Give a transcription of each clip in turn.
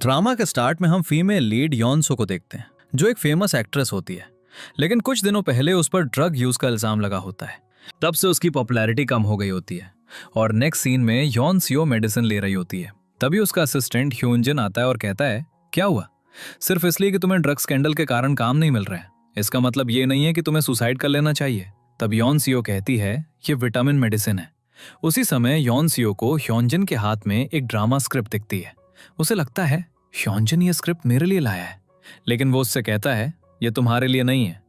Drama के start में हम फीमेल लीड यॉनसो को देखते हैं, जो एक फेमस एक्ट्रेस होती है। लेकिन कुछ दिनों पहले उस पर ड्रग यूज का इल्जाम लगा होता है। तब से उसकी पॉपुलैरिटी कम हो गई होती है और नेक्स्ट सीन में यॉनसियो मेडिसिन ले रही होती है। तभी उसका असिस्टेंट ह्यूनजिन आता है और कहता है, क्या हुआ? सिर्फ इसलिए कि तुम्हें ड्रग स्कैंडल के कारण काम नहीं मिल रहा है, इसका मतलब ये नहीं है कि तुम्हें सुसाइड कर लेना चाहिए। तब यॉनसियो कहती है, ये विटामिन मेडिसिन है। उसी समय यॉनसियो को ह्योनजिन के हाथ में एक ड्रामा स्क्रिप्ट दिखती है। उसे लगता है ह्योनजिन ये स्क्रिप्ट मेरे लिए लाया है, लेकिन वो उससे कहता है ये तुम्हारे लिए नहीं है।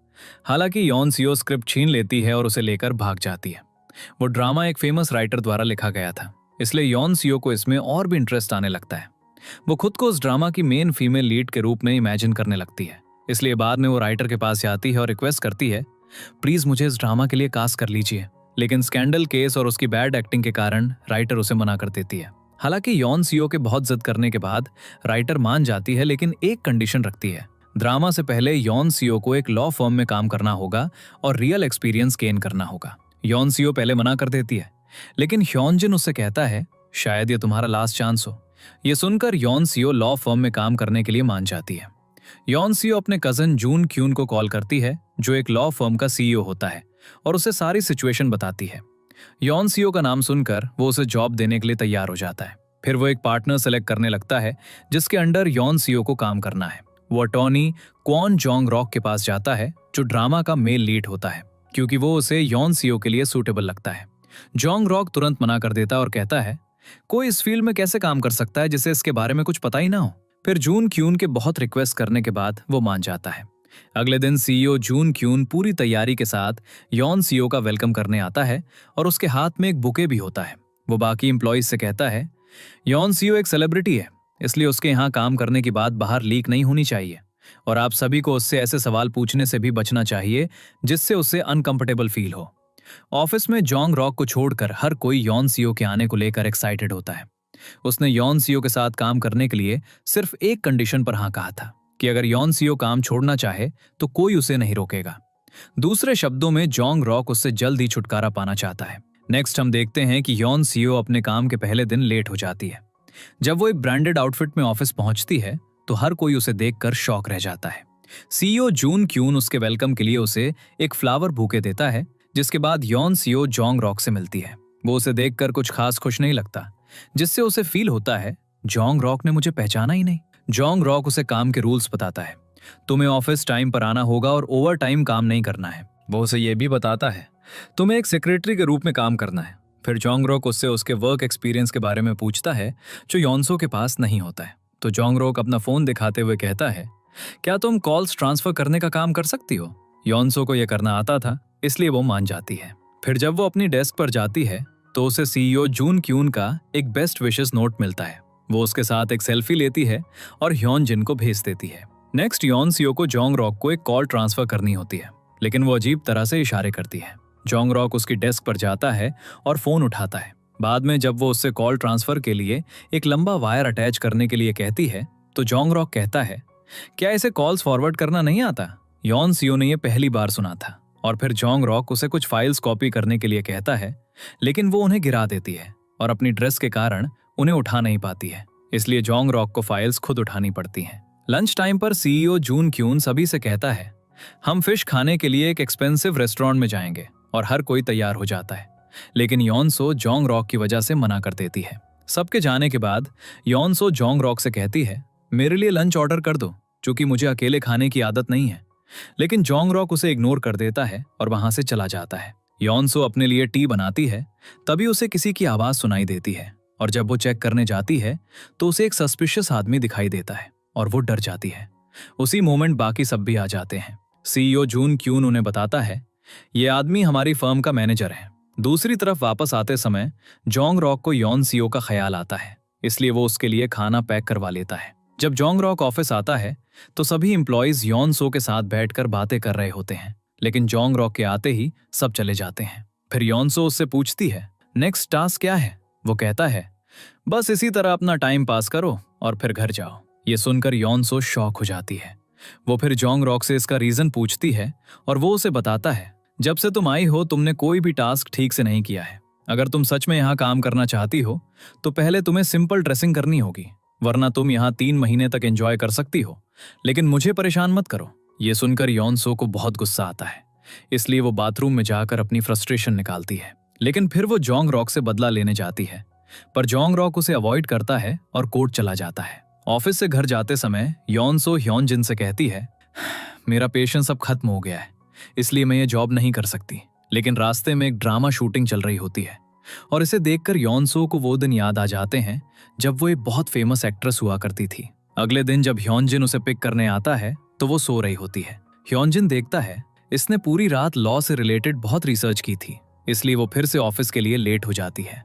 हालांकि यॉनसियो स्क्रिप्ट छीन लेती है और उसे लेकर भाग जाती है। वो ड्रामा एक फेमस राइटर द्वारा लिखा गया था, इसलिए यॉनसियो को इसमें और भी इंटरेस्ट आने लगता है। वो खुद को उस ड्रामा की मेन फीमेल लीड के रूप में इमेजिन करने लगती है। इसलिए बाद में वो राइटर के पास जाती है और रिक्वेस्ट करती है, प्लीज मुझे इस ड्रामा के लिए कास्ट कर लीजिए। लेकिन स्कैंडल केस और उसकी बैड एक्टिंग के कारण राइटर उसे मना कर देती है। हालांकि यॉनसियो के बहुत जिद करने के बाद राइटर मान जाती है, लेकिन एक कंडीशन रखती है। ड्रामा से पहले यॉनसियो को एक लॉ फर्म में काम करना होगा और रियल एक्सपीरियंस गेन करना होगा। यॉनसियो पहले मना कर देती है, लेकिन ह्योनजिन उससे कहता है, शायद ये तुम्हारा लास्ट चांस हो। ये सुनकर यॉनसियो लॉ फर्म में काम करने के लिए मान जाती है। यॉनसियो अपने कजन जून क्यून को कॉल करती है, जो एक लॉ फर्म का सीईओ होता है, और उसे सारी सिचुएशन बताती है। यॉनसियो का नाम सुनकर वो उसे जॉब देने के लिए तैयार हो जाता है। फिर वो एक पार्टनर सेलेक्ट करने लगता है जिसके अंडर यॉनसियो को काम करना है। वो अटॉर्नी क्वॉन जोंग रॉक के पास जाता है, जो ड्रामा का मेल लीड होता है, क्योंकि वो उसे यॉनसियो के लिए सूटेबल लगता है। जोंग रॉक तुरंत मना कर देता है और कहता है, कोई इस फील्ड में कैसे काम कर सकता है जिसे इसके बारे में कुछ पता ही ना हो। फिर जून क्यून के बहुत रिक्वेस्ट करने के बाद वो मान जाता है। अगले दिन सीईओ जून क्यून पूरी तैयारी के साथ यॉनसियो का वेलकम करने आता है और उसके हाथ में एक बुके भी होता है। वो बाकी एम्प्लॉइज से कहता है, यॉनसियो एक सेलिब्रिटी है, इसलिए उसके यहाँ काम करने की बात बाहर लीक नहीं होनी चाहिए और आप सभी को उससे ऐसे सवाल पूछने से भी बचना चाहिए जिससे उसे अनकंफर्टेबल फील हो। ऑफिस में जोंग रॉक को छोड़कर हर कोई यॉनसियो के आने को लेकर एक्साइटेड होता है। उसने यॉनसियो के साथ काम करने के लिए सिर्फ एक कंडीशन पर हाँ कहा था कि अगर यॉनसियो काम छोड़ना चाहे तो कोई उसे नहीं रोकेगा। दूसरे शब्दों में जोंग रॉक उससे जल्द ही छुटकारा पाना चाहता है। नेक्स्ट हम देखते हैं कि यॉनसियो अपने काम के पहले दिन लेट हो जाती है। जब वो एक ब्रांडेड आउटफिट में ऑफिस पहुंचती है तो हर कोई उसे देखकर शॉक रह जाता है। सीईओ जून क्यून उसके वेलकम के लिए उसे एक फ्लावर बुके देता है, जिसके बाद यॉनसियो जोंग रॉक से मिलती है। वो उसे देखकर कुछ खास खुश नहीं लगता, जिससे उसे फील होता है जोंग रॉक ने मुझे पहचाना ही नहीं। जोंग रॉक उसे काम के रूल्स बताता है, तुम्हें ऑफिस टाइम पर आना होगा और ओवर टाइम काम नहीं करना है। वो उसे ये भी बताता है, तुम्हें एक सेक्रेटरी के रूप में काम करना है। फिर जोंग रॉक उससे उसके वर्क एक्सपीरियंस के बारे में पूछता है, जो यॉनसो के पास नहीं होता है। तो जोंग रॉक अपना फोन दिखाते हुए कहता है, क्या तुम कॉल्स ट्रांसफर करने का काम कर सकती हो? यॉनसो को यह करना आता था, इसलिए वो मान जाती है। फिर जब वो अपनी डेस्क पर जाती है तो उसे सीईओ जून क्यून का एक बेस्ट विशेस नोट मिलता है। वो उसके साथ एक सेल्फी लेती है और ह्योनजिन को भेज देती है। नेक्स्ट यॉनसियो को जोंग रॉक को एक कॉल ट्रांसफर करनी होती है, लेकिन वो अजीब तरह से इशारे करती है। जोंग रॉक उसकी डेस्क पर जाता है और फोन उठाता है। बाद में जब वो उससे कॉल ट्रांसफर के लिए एक लंबा वायर अटैच करने के लिए कहती है तो जोंग रॉक कहता है, क्या इसे कॉल्स फॉरवर्ड करना नहीं आता? यॉनसियो ने यह पहली बार सुना था। और फिर जोंग रॉक उसे कुछ फाइल्स कॉपी करने के लिए कहता है, लेकिन वो उन्हें गिरा देती है और अपनी ड्रेस के कारण उन्हें उठा नहीं पाती है, इसलिए जोंग रॉक को फाइल्स खुद उठानी पड़ती हैं। लंच टाइम पर सीईओ जून क्यून सभी से कहता है, हम फिश खाने के लिए एक एक्सपेंसिव रेस्टोरेंट में जाएंगे, और हर कोई तैयार हो जाता है। लेकिन यॉनसो जोंग रॉक की वजह से मना कर देती है। सबके जाने के बाद यॉनसो जोंग रॉक से कहती है, मेरे लिए लंच ऑर्डर कर दो, क्योंकि मुझे अकेले खाने की आदत नहीं है। लेकिन जोंग रॉक उसे इग्नोर कर देता है और वहां से चला जाता है। यॉनसो अपने लिए टी बनाती है, तभी उसे किसी की आवाज सुनाई देती है, और जब वो चेक करने जाती है तो उसे एक सस्पिशियस आदमी दिखाई देता है और वो डर जाती है। उसी मोमेंट बाकी सब भी आ जाते हैं। सीईओ जून क्यून उन्हें बताता है, ये आदमी हमारी फर्म का मैनेजर है। दूसरी तरफ वापस आते समय जोंग रॉक को यॉनसियो का ख्याल आता है, इसलिए वो उसके लिए खाना पैक करवा लेता है। जब जोंग रॉक ऑफिस आता है तो सभी एम्प्लॉइज यॉनसो के साथ बैठकर बातें कर रहे होते हैं, लेकिन जोंग रॉक के आते ही सब चले जाते हैं। फिर यॉनसो उससे पूछती है, नेक्स्ट टास्क क्या है? वो कहता है, बस इसी तरह अपना टाइम पास करो और फिर घर जाओ। ये सुनकर यॉनसो शॉक हो जाती है। वो फिर जोंग रॉक से इसका रीजन पूछती है और वो उसे बताता है, जब से तुम आई हो तुमने कोई भी टास्क ठीक से नहीं किया है। अगर तुम सच में यहाँ काम करना चाहती हो तो पहले तुम्हें सिंपल ड्रेसिंग करनी होगी। वरना तुम यहाँ 3 महीने तक एंजॉय कर सकती हो, लेकिन मुझे परेशान मत करो। ये सुनकर यॉन सो को बहुत गुस्सा आता है, इसलिए वो बाथरूम में जाकर अपनी फ्रस्ट्रेशन निकालती है। लेकिन फिर वो जोंग रॉक से बदला लेने जाती है, पर जोंग रॉक उसे अवॉइड करता है और कोर्ट चला जाता है। ऑफिस से घर जाते समय यॉन सो ह्योन जिन से कहती है, मेरा पेशेंस अब खत्म हो गया है, इसलिए मैं ये जॉब नहीं कर सकती। लेकिन रास्ते में एक ड्रामा शूटिंग चल रही होती है और इसे देखकर यॉन सो को वो दिन याद आ जाते हैं जब वो एक बहुत फेमस एक्ट्रेस हुआ करती थी। अगले दिन जब ह्योनजिन उसे पिक करने आता है तो वो सो रही होती है। ह्योनजिन देखता है इसने पूरी रात लॉ से रिलेटेड बहुत रिसर्च की थी, इसलिए वो फिर से ऑफिस के लिए लेट हो जाती है।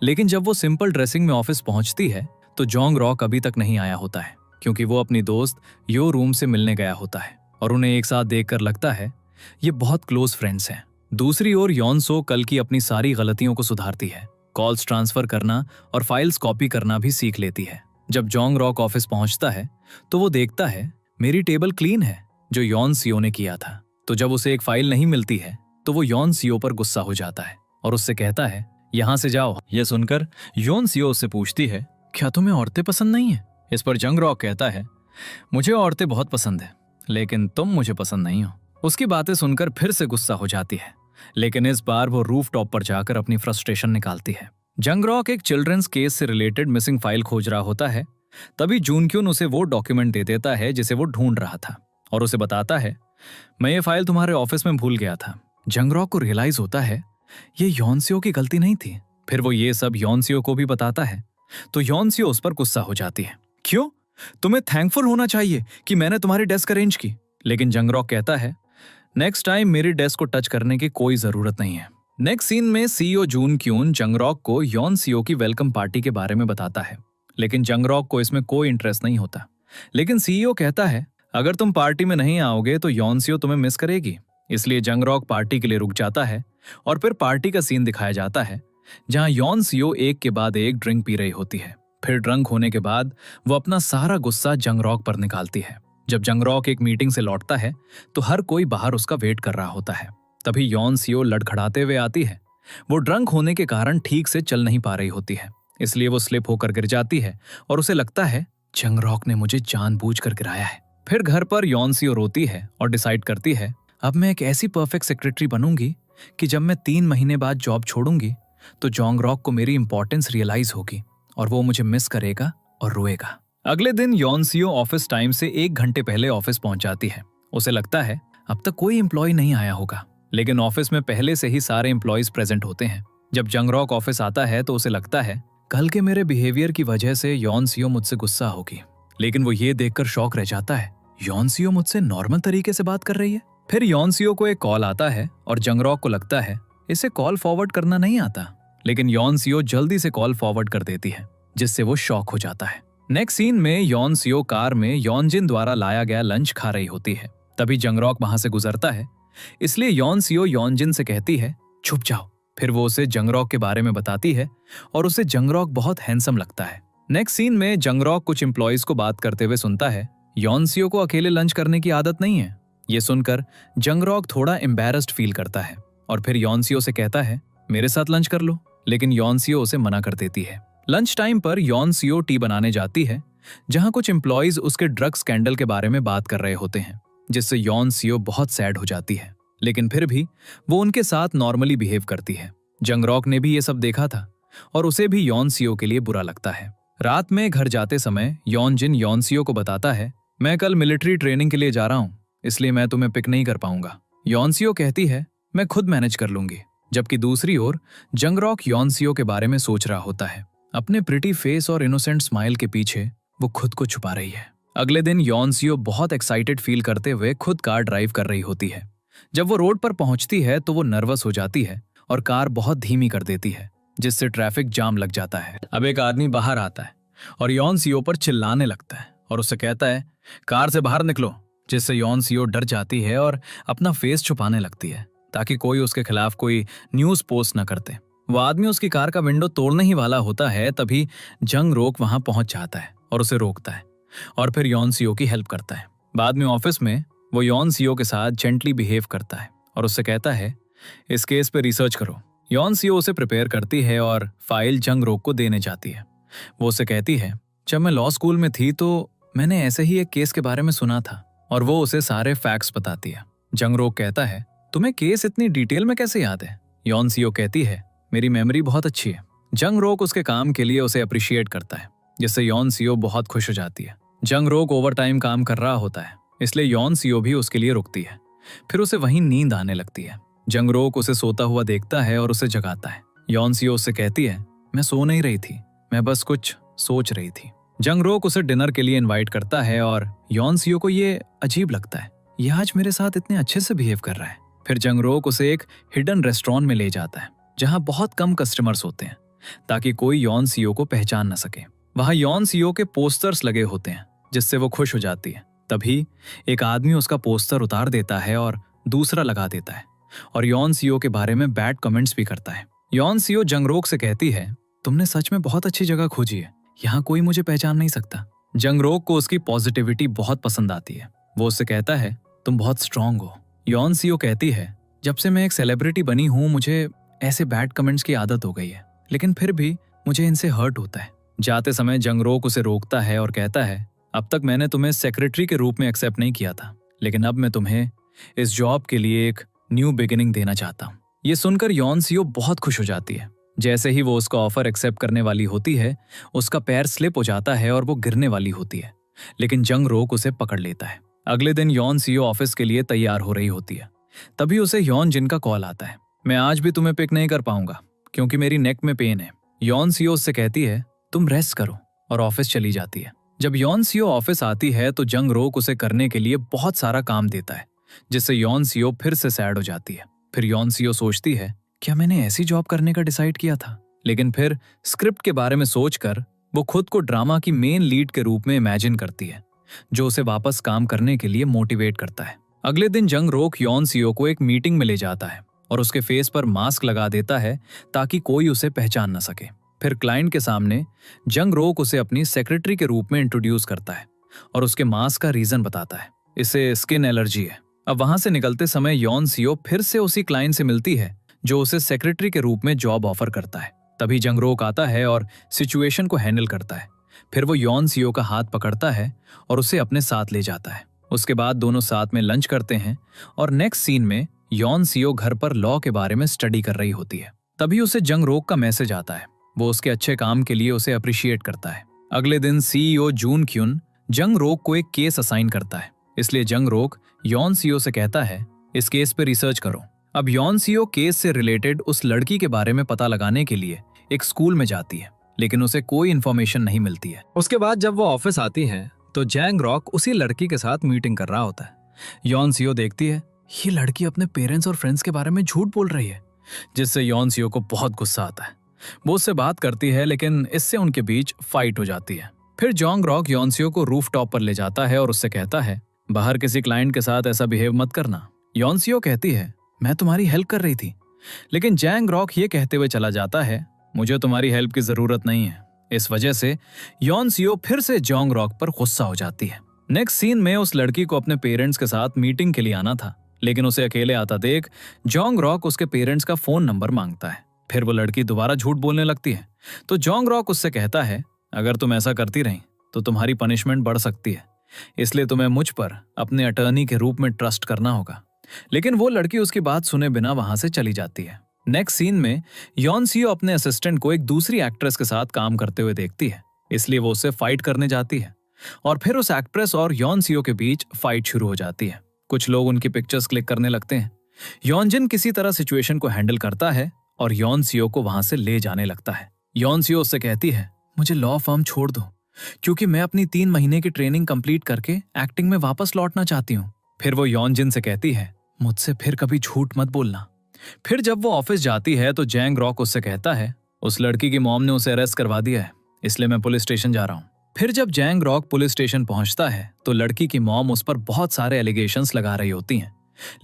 लेकिन जब वो सिंपल ड्रेसिंग में ऑफिस पहुंचती है तो जोंग रॉक अभी तक नहीं आया होता है, क्योंकि वो अपनी दोस्त यो रूम से मिलने गया होता है और उन्हें एक साथ देखकर लगता है ये बहुत क्लोज फ्रेंड्स हैं। दूसरी ओर यॉन सो कल की अपनी सारी गलतियों को सुधारती है, कॉल्स ट्रांसफर करना और फाइल्स कॉपी करना भी सीख लेती है। जब जोंग रॉक ऑफिस पहुंचता है तो वो देखता है मेरी टेबल क्लीन है, जो यॉन सियो ने किया था। तो जब उसे एक फाइल नहीं मिलती है तो वो यॉन सियो पर गुस्सा हो जाता है और उससे कहता है यहाँ से जाओ। यह सुनकर यॉन सियो उससे पूछती है, क्या तुम्हें औरतें पसंद नहीं है? इस पर जोंग रॉक कहता है, मुझे औरतें बहुत पसंद है, लेकिन तुम मुझे पसंद नहीं हो। उसकी बातें सुनकर फिर से गुस्सा हो जाती है, लेकिन इस बार वो रूफ टॉप पर जाकर अपनी फ्रस्ट्रेशन निकालती है। जोंग रॉक एक चिल्ड्रंस केस से रिलेटेड मिसिंग फाइल खोज रहा होता है, तभी जून क्यून उसे वो डॉक्यूमेंट दे देता है जिसे वो ढूंढ रहा था और उसे बताता है, मैं ये फाइल तुम्हारे ऑफिस में भूल गया था। जोंग रॉक को रियलाइज होता है ये यॉनसियो की गलती नहीं थी। फिर वो ये सब यॉनसियो को भी बताता है तो यॉनसियो उस पर गुस्सा हो जाती है, क्यों? तुम्हें थैंकफुल होना चाहिए कि मैंने तुम्हारी डेस्क अरेंज की। लेकिन जोंग रॉक कहता है, नेक्स्ट टाइम मेरी डेस्क को टच करने की कोई जरूरत नहीं है। नेक्स्ट सीन में सीईओ जून क्यून जोंग रॉक को यॉन सियो की वेलकम पार्टी के बारे में बताता है, लेकिन जोंग रॉक को इसमें कोई इंटरेस्ट नहीं होता। लेकिन सीईओ कहता है, अगर तुम पार्टी में नहीं आओगे तो यॉन सियो तुम्हें मिस करेगी। इसलिए जोंग रॉक पार्टी के लिए रुक जाता है और फिर पार्टी का सीन दिखाया जाता है जहां यॉन सियो एक के बाद एक ड्रिंक पी रही होती है। फिर ड्रंक होने के बाद वो अपना सारा गुस्सा जोंग रॉक पर निकालती है। जब जोंग रॉक एक मीटिंग से लौटता है तो हर कोई बाहर उसका वेट कर रहा होता है। तभी यॉन सियो लड़खड़ाते हुए आती है। वो ड्रंक होने के कारण ठीक से चल नहीं पा रही होती है, इसलिए वो स्लिप होकर गिर जाती है और उसे लगता है जोंग रॉक ने मुझे जानबूझकर गिराया है। फिर घर पर यॉन सियो रोती है और डिसाइड करती है, अब मैं एक ऐसी परफेक्ट सेक्रेटरी बनूंगी कि जब मैं 3 महीने बाद जॉब छोड़ूंगी तो जोंग रॉक को मेरी इंपॉर्टेंस रियलाइज होगी और वो मुझे मिस करेगा और रोएगा। अगले दिन यॉन सियो ऑफिस टाइम से 1 घंटे पहले ऑफिस पहुंच जाती है। उसे लगता है अब तक कोई एम्प्लॉय नहीं आया होगा, लेकिन ऑफिस में पहले से ही सारे एम्प्लॉयज प्रेजेंट होते हैं। जब जोंग रॉक ऑफिस आता है तो उसे लगता है कल के मेरे बिहेवियर की वजह से यॉन सियो मुझसे गुस्सा होगी, लेकिन वो ये देखकर शॉक रह जाता है, यॉन सियो मुझसे नॉर्मल तरीके से बात कर रही है। फिर यॉन सियो को एक कॉल आता है और जोंग रॉक को लगता है इसे कॉल फॉरवर्ड करना नहीं आता, लेकिन यॉन सियो जल्दी से कॉल फॉरवर्ड कर देती है, जिससे वो शॉक हो जाता है। नेक्स्ट सीन में यॉन सियो कार में यॉनजिन द्वारा लाया गया लंच खा रही होती है। तभी जोंग रॉक वहां से गुजरता है, इसलिए यॉन सियो यॉनजिन से कहती है, छुप जाओ। फिर वो उसे जोंग रॉक के बारे में बताती है और उसे जोंग रॉक बहुत हैंडसम लगता है। नेक्स्ट सीन में जोंग रॉक कुछ एम्प्लॉयज को बात करते हुए सुनता है, यॉन सियो को अकेले लंच करने की आदत नहीं है। ये सुनकर जोंग रॉक थोड़ा एम्बैरेस्ड फील करता है और फिर यॉन सियो से कहता है, मेरे साथ लंच कर लो, लेकिन यॉन सियो उसे मना कर देती है। लंच टाइम पर यॉन सियो टी बनाने जाती है, जहां कुछ एम्प्लॉयज उसके ड्रग स्कैंडल के बारे में बात कर रहे होते हैं, जिससे यॉन सियो बहुत सैड हो जाती है, लेकिन फिर भी वो उनके साथ नॉर्मली बिहेव करती है। जोंग रॉक ने भी ये सब देखा था और उसे भी यॉन सियो के लिए बुरा लगता है। रात में घर जाते समय यॉनजिन यॉन सियो को बताता है, मैं कल मिलिट्री ट्रेनिंग के लिए जा रहा हूँ, इसलिए मैं तुम्हें पिक नहीं कर पाऊंगा। यॉन सियो कहती है, मैं खुद मैनेज कर लूंगी। जबकि दूसरी ओर जोंग रॉक यॉन सियो के बारे में सोच रहा होता है। अपने प्रिटी फेस और इनोसेंट स्माइल के पीछे वो खुद को छुपा रही है। अगले दिन यॉन सियो बहुत एक्साइटेड फील करते हुए खुद कार ड्राइव कर रही होती है। जब वो रोड पर पहुंचती है तो वो नर्वस हो जाती है और कार बहुत धीमी कर देती है, जिससे ट्रैफिक जाम लग जाता है। अब एक आदमी बाहर आता है और यॉन सियो पर चिल्लाने लगता है और उससे कहता है, कार से बाहर निकलो, जिससे यॉन सियो डर जाती है और अपना फेस छुपाने लगती है ताकि कोई उसके खिलाफ कोई न्यूज पोस्ट न करते। वो आदमी उसकी कार का विंडो तोड़ने ही वाला होता है, तभी जोंग रॉक वहां पहुंच जाता है और उसे रोकता है और फिर यॉन सियो की हेल्प करता है। बाद में ऑफिस में वो यॉन सियो के साथ जेंटली बिहेव करता है और उससे कहता है, इस केस पे रिसर्च करो। यॉन सियो उसे प्रिपेयर करती है और फाइल जोंग रॉक को देने जाती है। वो उसे कहती है, जब मैं लॉ स्कूल में थी तो मैंने ऐसे ही एक केस के बारे में सुना था और वो उसे सारे फैक्ट्स बताती है। जंगरोक कहता है, तुम्हें केस इतनी डिटेल में कैसे याद है? यॉन सियो कहती है, मेरी मेमोरी बहुत अच्छी है। जंगरोक उसके काम के लिए उसे अप्रिशिएट करता है, जिससे यॉन सियो बहुत खुश हो जाती है। जंगरोक ओवर टाइम काम कर रहा होता है, इसलिए यॉन सियो भी उसके लिए रुकती है। फिर उसे वहीं नींद आने लगती है। जंगरोक उसे सोता हुआ देखता है और उसे जगाता है। यॉन सियो उससे कहती है, मैं सो नहीं रही थी, मैं बस कुछ सोच रही थी। जंगरोक उसे डिनर के लिए इनवाइट करता है और यॉन सियो को ये अजीब लगता है, ये आज मेरे साथ इतने अच्छे से बिहेव कर रहा है। फिर जंगरोक उसे एक हिडन रेस्टोरेंट में ले जाता है, जहां बहुत कम कस्टमर्स होते हैं, ताकि कोई यॉन सियो को पहचान न सके। वहां यॉन सियो के पोस्टर्स लगे होते हैं, जिससे वो खुश हो जाती है। तभी एक आदमी उसका पोस्टर उतार देता है और दूसरा लगा देता है और यॉन सियो के बारे में बैड कमेंट्स भी करता है। यॉन सियो जंगरोक से कहती है, तुमने सच में बहुत अच्छी जगह खोजी है, यहाँ कोई मुझे पहचान नहीं सकता। जंगरोक को उसकी पॉजिटिविटी बहुत पसंद आती है। वो उससे कहता है, तुम बहुत स्ट्रांग हो। यॉन सियो कहती है, जब से मैं एक सेलिब्रिटी बनी हूँ मुझे ऐसे बैड कमेंट्स की आदत हो गई है, लेकिन फिर भी मुझे इनसे हर्ट होता है। जाते समय जंगरोक उसे रोकता है और कहता है, अब तक मैंने तुम्हें सेक्रेटरी के रूप में एक्सेप्ट नहीं किया था, लेकिन अब मैं तुम्हें इस जॉब के लिए एक न्यू बिगिनिंग देना चाहता हूँ। ये सुनकर यॉन सियो बहुत खुश हो जाती है। जैसे ही वो उसका ऑफर एक्सेप्ट करने वाली होती है, उसका पैर स्लिप हो जाता है और वो गिरने वाली होती है, लेकिन जंगरोक उसे पकड़ लेता है। अगले दिन यॉन सियो ऑफिस के लिए तैयार हो रही होती है। तभी उसे यॉन जिन का कॉल आता है, मैं आज भी तुम्हें पिक नहीं कर पाऊंगा क्योंकि मेरी नेक में पेन है। यॉन सियो उससे कहती है, तुम रेस्ट करो, और ऑफिस चली जाती है। जब यॉन सियो ऑफिस आती है तो जंगरोक उसे करने के लिए बहुत सारा काम देता है, जिससे यॉन सियो फिर से सैड हो जाती है। फिर यॉन सियो सोचती है, क्या मैंने ऐसी जॉब करने का डिसाइड किया था? लेकिन फिर स्क्रिप्ट के बारे में सोचकर वो खुद को ड्रामा की मेन लीड के रूप में इमेजिन करती है, जो उसे वापस काम करने के लिए मोटिवेट करता है। अगले दिन जंगरोक यॉन सियो को एक मीटिंग में ले जाता है और उसके फेस पर मास्क लगा देता है ताकि कोई उसे पहचान न सके। फिर क्लाइंट के सामने जंगरोक उसे अपनी सेक्रेटरी के रूप में इंट्रोड्यूस करता है और उसके मास्क का रीजन बताता है, इसे स्किन एलर्जी है। अब वहां से निकलते समय यॉन सियो फिर से उसी क्लाइंट से मिलती है जो उसे सेक्रेटरी के रूप में जॉब ऑफर करता है। तभी जंगरोक आता है और सिचुएशन को हैंडल करता है। फिर वो यॉन सियो का हाथ पकड़ता है और उसे अपने साथ ले जाता है। उसके बाद दोनों साथ में लंच करते हैं और नेक्स्ट सीन में यॉन सियो घर पर लॉ के बारे में स्टडी कर रही होती है। तभी उसे जंगरोक का मैसेज आता है। वो उसके अच्छे काम के लिए उसे अप्रिशिएट करता है। अगले दिन सीईओ जून क्यून जंगरोक को एक केस असाइन करता है, इसलिए जंगरोक यॉन सियो से कहता है, इस केस पे रिसर्च करो। अब यॉन सियो केस से रिलेटेड उस लड़की के बारे में पता लगाने के लिए एक स्कूल में जाती है, लेकिन उसे कोई इन्फॉर्मेशन नहीं मिलती है। उसके बाद जब वो ऑफिस आती है तो जंगरोक उसी लड़की के साथ मीटिंग कर रहा होता है। यॉन सियो देखती है, ये लड़की अपने पेरेंट्स और फ्रेंड्स के बारे में झूठ बोल रही है, जिससे यॉन सियो को बहुत गुस्सा आता है। वो उससे बात करती है, लेकिन इससे उनके बीच फाइट हो जाती है। फिर जंगरोक यॉन सियो को रूफटॉप पर ले जाता है और उससे कहता है, बाहर किसी क्लाइंट के साथ ऐसा बिहेव मत करना। यॉन सियो कहती है, मैं तुम्हारी हेल्प कर रही थी, लेकिन जंगरोक ये कहते हुए चला जाता है, मुझे तुम्हारी हेल्प की जरूरत नहीं है। इस वजह से यॉन सियो फिर से जंगरोक पर गुस्सा हो जाती है। नेक्स्ट सीन में उस लड़की को अपने पेरेंट्स के साथ मीटिंग के लिए आना था, लेकिन उसे अकेले आता देख जंगरोक उसके पेरेंट्स का फोन नंबर मांगता है। फिर वो लड़की दोबारा झूठ बोलने लगती है, तो जंगरोक उससे कहता है, अगर तुम ऐसा करती रही तो तुम्हारी पनिशमेंट बढ़ सकती है, इसलिए तुम्हें मुझ पर अपने अटर्नी के रूप में ट्रस्ट करना होगा। लेकिन वो लड़की उसकी बात सुने बिना वहां से चली जाती है। नेक्स्ट सीन में यॉन सियो अपने असिस्टेंट को एक दूसरी एक्ट्रेस के साथ काम करते हुए देखती है, इसलिए वो उससे फाइट करने जाती है और फिर उस एक्ट्रेस और यॉन सियो के बीच फाइट शुरू हो जाती है। कुछ लोग उनकी पिक्चर्स क्लिक करने लगते हैं। यॉनजिन किसी तरह सिचुएशन को हैंडल करता है और यॉन सियो को वहां से ले जाने लगता है। यॉन सियो उससे कहती है, मुझे लॉ फर्म छोड़ दो, क्योंकि मैं अपनी 3 महीने की ट्रेनिंग कंप्लीट करके एक्टिंग में वापस लौटना चाहती हूँ। फिर वो यॉनजिन से कहती है, मुझसे फिर कभी झूठ मत बोलना। फिर जब वो ऑफिस जाती है तो जंगरोक उससे कहता है, उस लड़की की मॉम ने उसे अरेस्ट करवा दिया है, इसलिए मैं पुलिस स्टेशन जा रहा हूँ। फिर जब जंगरोक पुलिस स्टेशन पहुंचता है तो लड़की की मॉम उस पर बहुत सारे एलिगेशंस लगा रही होती हैं,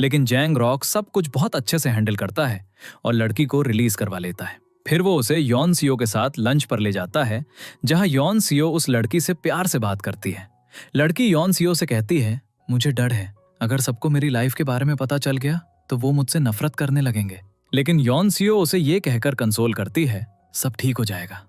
लेकिन जंगरोक सब कुछ बहुत अच्छे से हैंडल करता है और लड़की को रिलीज करवा लेता है। फिर वो उसे यॉन सियो के साथ लंच पर ले जाता है, जहां यॉन सियो उस लड़की से प्यार से बात करती है। लड़की यॉन सियो से कहती है, मुझे डर है, अगर सबको मेरी लाइफ के बारे में पता चल गया तो वो मुझसे नफरत करने लगेंगे। लेकिन यॉन सियो उसे ये कहकर कंसोल करती है, सब ठीक हो जाएगा।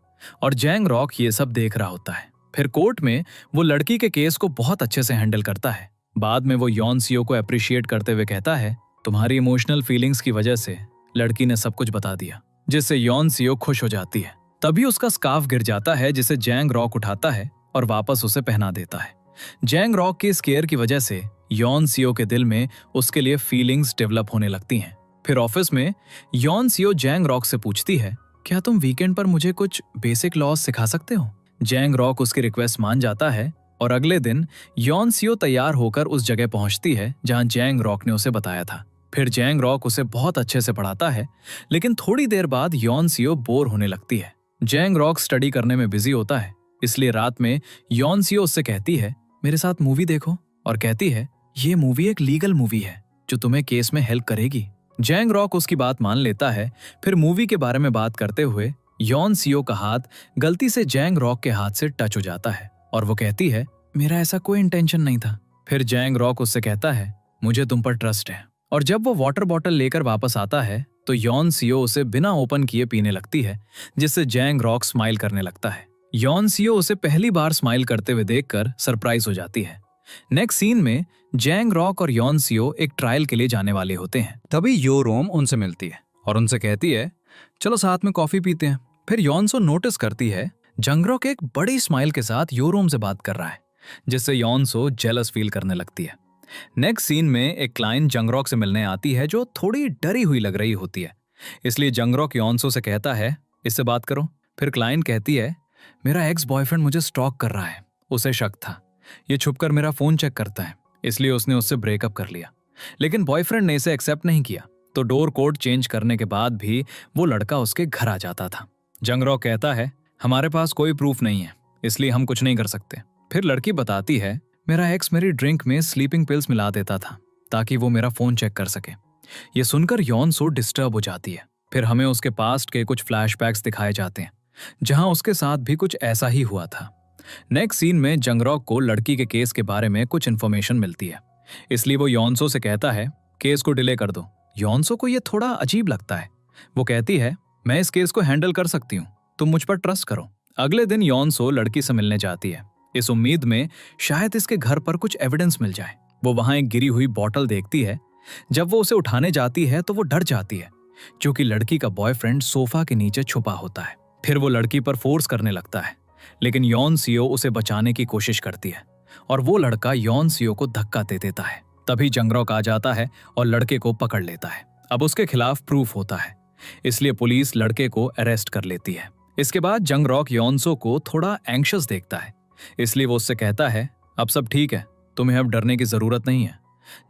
और जंगरोक ये सब देख रहा होता है। फिर कोर्ट में वो लड़की के केस को बहुत अच्छे से हैंडल करता है। बाद में वो यॉन सियो को अप्रिशिएट करते हुए कहता है, तुम्हारी इमोशनल फीलिंग्स की वजह से लड़की ने सब कुछ बता दिया, जिससे यॉन सियो खुश हो जाती है। तभी उसका स्कार्फ गिर जाता है, जिसे जैंग रॉक उठाता है और वापस उसे पहना देता है। जैंग रॉक के स्केयर की वजह से यॉन सियो के दिल में उसके लिए फीलिंग्स डेवलप होने लगती हैं। फिर ऑफिस में यॉन सियो जैंग रॉक से पूछती है, क्या तुम वीकेंड पर मुझे कुछ बेसिक लॉज सिखा सकते हो? जैंग रॉक उसकी रिक्वेस्ट मान जाता है और अगले दिन यॉन सियो तैयार होकर उस जगह पहुंचती है जहां जैंग रॉक ने उसे बताया था। फिर जैंग रॉक उसे बहुत अच्छे से पढ़ाता है, लेकिन थोड़ी देर बाद यॉन सियो बोर होने लगती है। जैंग रॉक स्टडी करने में बिजी होता है, इसलिए रात में यॉन सियो उससे कहती है, मेरे साथ मूवी देखो, और कहती है, ये मूवी एक लीगल मूवी है जो तुम्हें केस में हेल्प करेगी। जैंग रॉक उसकी बात मान लेता है। फिर मूवी के बारे में बात करते हुए यॉन सियो का हाथ गलती से जैंग रॉक के हाथ से टच हो जाता है और वो कहती है, मेरा ऐसा कोई इंटेंशन नहीं था। फिर जैंग रॉक उससे कहता है, मुझे तुम पर ट्रस्ट है। और जब वो वाटर बॉटल लेकर वापस आता है तो यॉन सियो उसे बिना ओपन किए पीने लगती है, जिससे जैंग रॉक स्माइल करने लगता है। यॉन सियो उसे पहली बार स्माइल करते हुए देखकर सरप्राइज हो जाती है। नेक्स्ट सीन में जैंग रॉक और यॉन सियो एक ट्रायल के लिए जाने वाले होते हैं। तभी यो रोम उनसे मिलती है और उनसे कहती है, चलो साथ में कॉफी पीते हैं। फिर यॉनसो नोटिस करती है जंग रॉक एक बड़ी स्माइल के साथ यो रोम से बात कर रहा है, जिससे यॉनसो जेलस फील करने लगती है। नेक्स्ट सीन में एक क्लाइंट जंग रॉक से मिलने आती है जो थोड़ी डरी हुई लग रही होती है, इसलिए जंग रॉक यॉनसो से कहता है, इससे बात करो। फिर क्लाइंट कहती है, मेरा एक्स बॉयफ्रेंड मुझे स्टॉक कर रहा है, उसे शक था, ये छुपकर मेरा फोन चेक करता है, इसलिए उसने उससे ब्रेकअप कर लिया। लेकिन बॉयफ्रेंड ने इसे एक्सेप्ट नहीं किया, तो डोर कोड चेंज करने के बाद भी वो लड़का उसके घर आ जाता था। जंग रॉक कहता है, हमारे पास कोई प्रूफ नहीं है, इसलिए हम कुछ नहीं कर सकते। फिर लड़की बताती है, मेरा एक्स मेरी ड्रिंक में स्लीपिंग पिल्स मिला देता था ताकि वो मेरा फोन चेक कर सके। ये सुनकर यॉनसो डिस्टर्ब हो जाती है। फिर हमें उसके पास्ट के कुछ फ्लैशबैक्स दिखाए जाते हैं जहां उसके साथ भी कुछ ऐसा ही हुआ था। नेक्स्ट सीन में जंग रॉक को लड़की के केस के बारे में कुछ इन्फॉर्मेशन मिलती है, इसलिए वो यॉनसो से कहता है, केस को डिले कर दो। यॉनसो को ये थोड़ा अजीब लगता है। वो कहती है, मैं इस केस को हैंडल कर सकती हूँ, तुम मुझ पर ट्रस्ट करो। अगले दिन यॉनसो लड़की से मिलने जाती है, इस उम्मीद में शायद इसके घर पर कुछ एविडेंस मिल जाए। वो वहां एक गिरी हुई बॉटल देखती है। जब वो उसे उठाने जाती है तो वो डर जाती है, क्योंकि लड़की का बॉयफ्रेंड सोफा के नीचे छुपा होता है। फिर वो लड़की पर फोर्स करने लगता है, लेकिन यॉन सियो उसे बचाने की कोशिश करती है और वो लड़का यॉन सियो को धक्का दे देता है। तभी जंग रॉक आ जाता है और लड़के को पकड़ लेता है। अब उसके खिलाफ प्रूफ होता है, इसलिए पुलिस लड़के को अरेस्ट कर लेती है। इसके बाद जंग रॉक यॉनसो को थोड़ा एंग्शियस देखता है, इसलिए वो उससे कहता है, अब सब ठीक है, तुम्हें अब डरने की जरूरत नहीं है।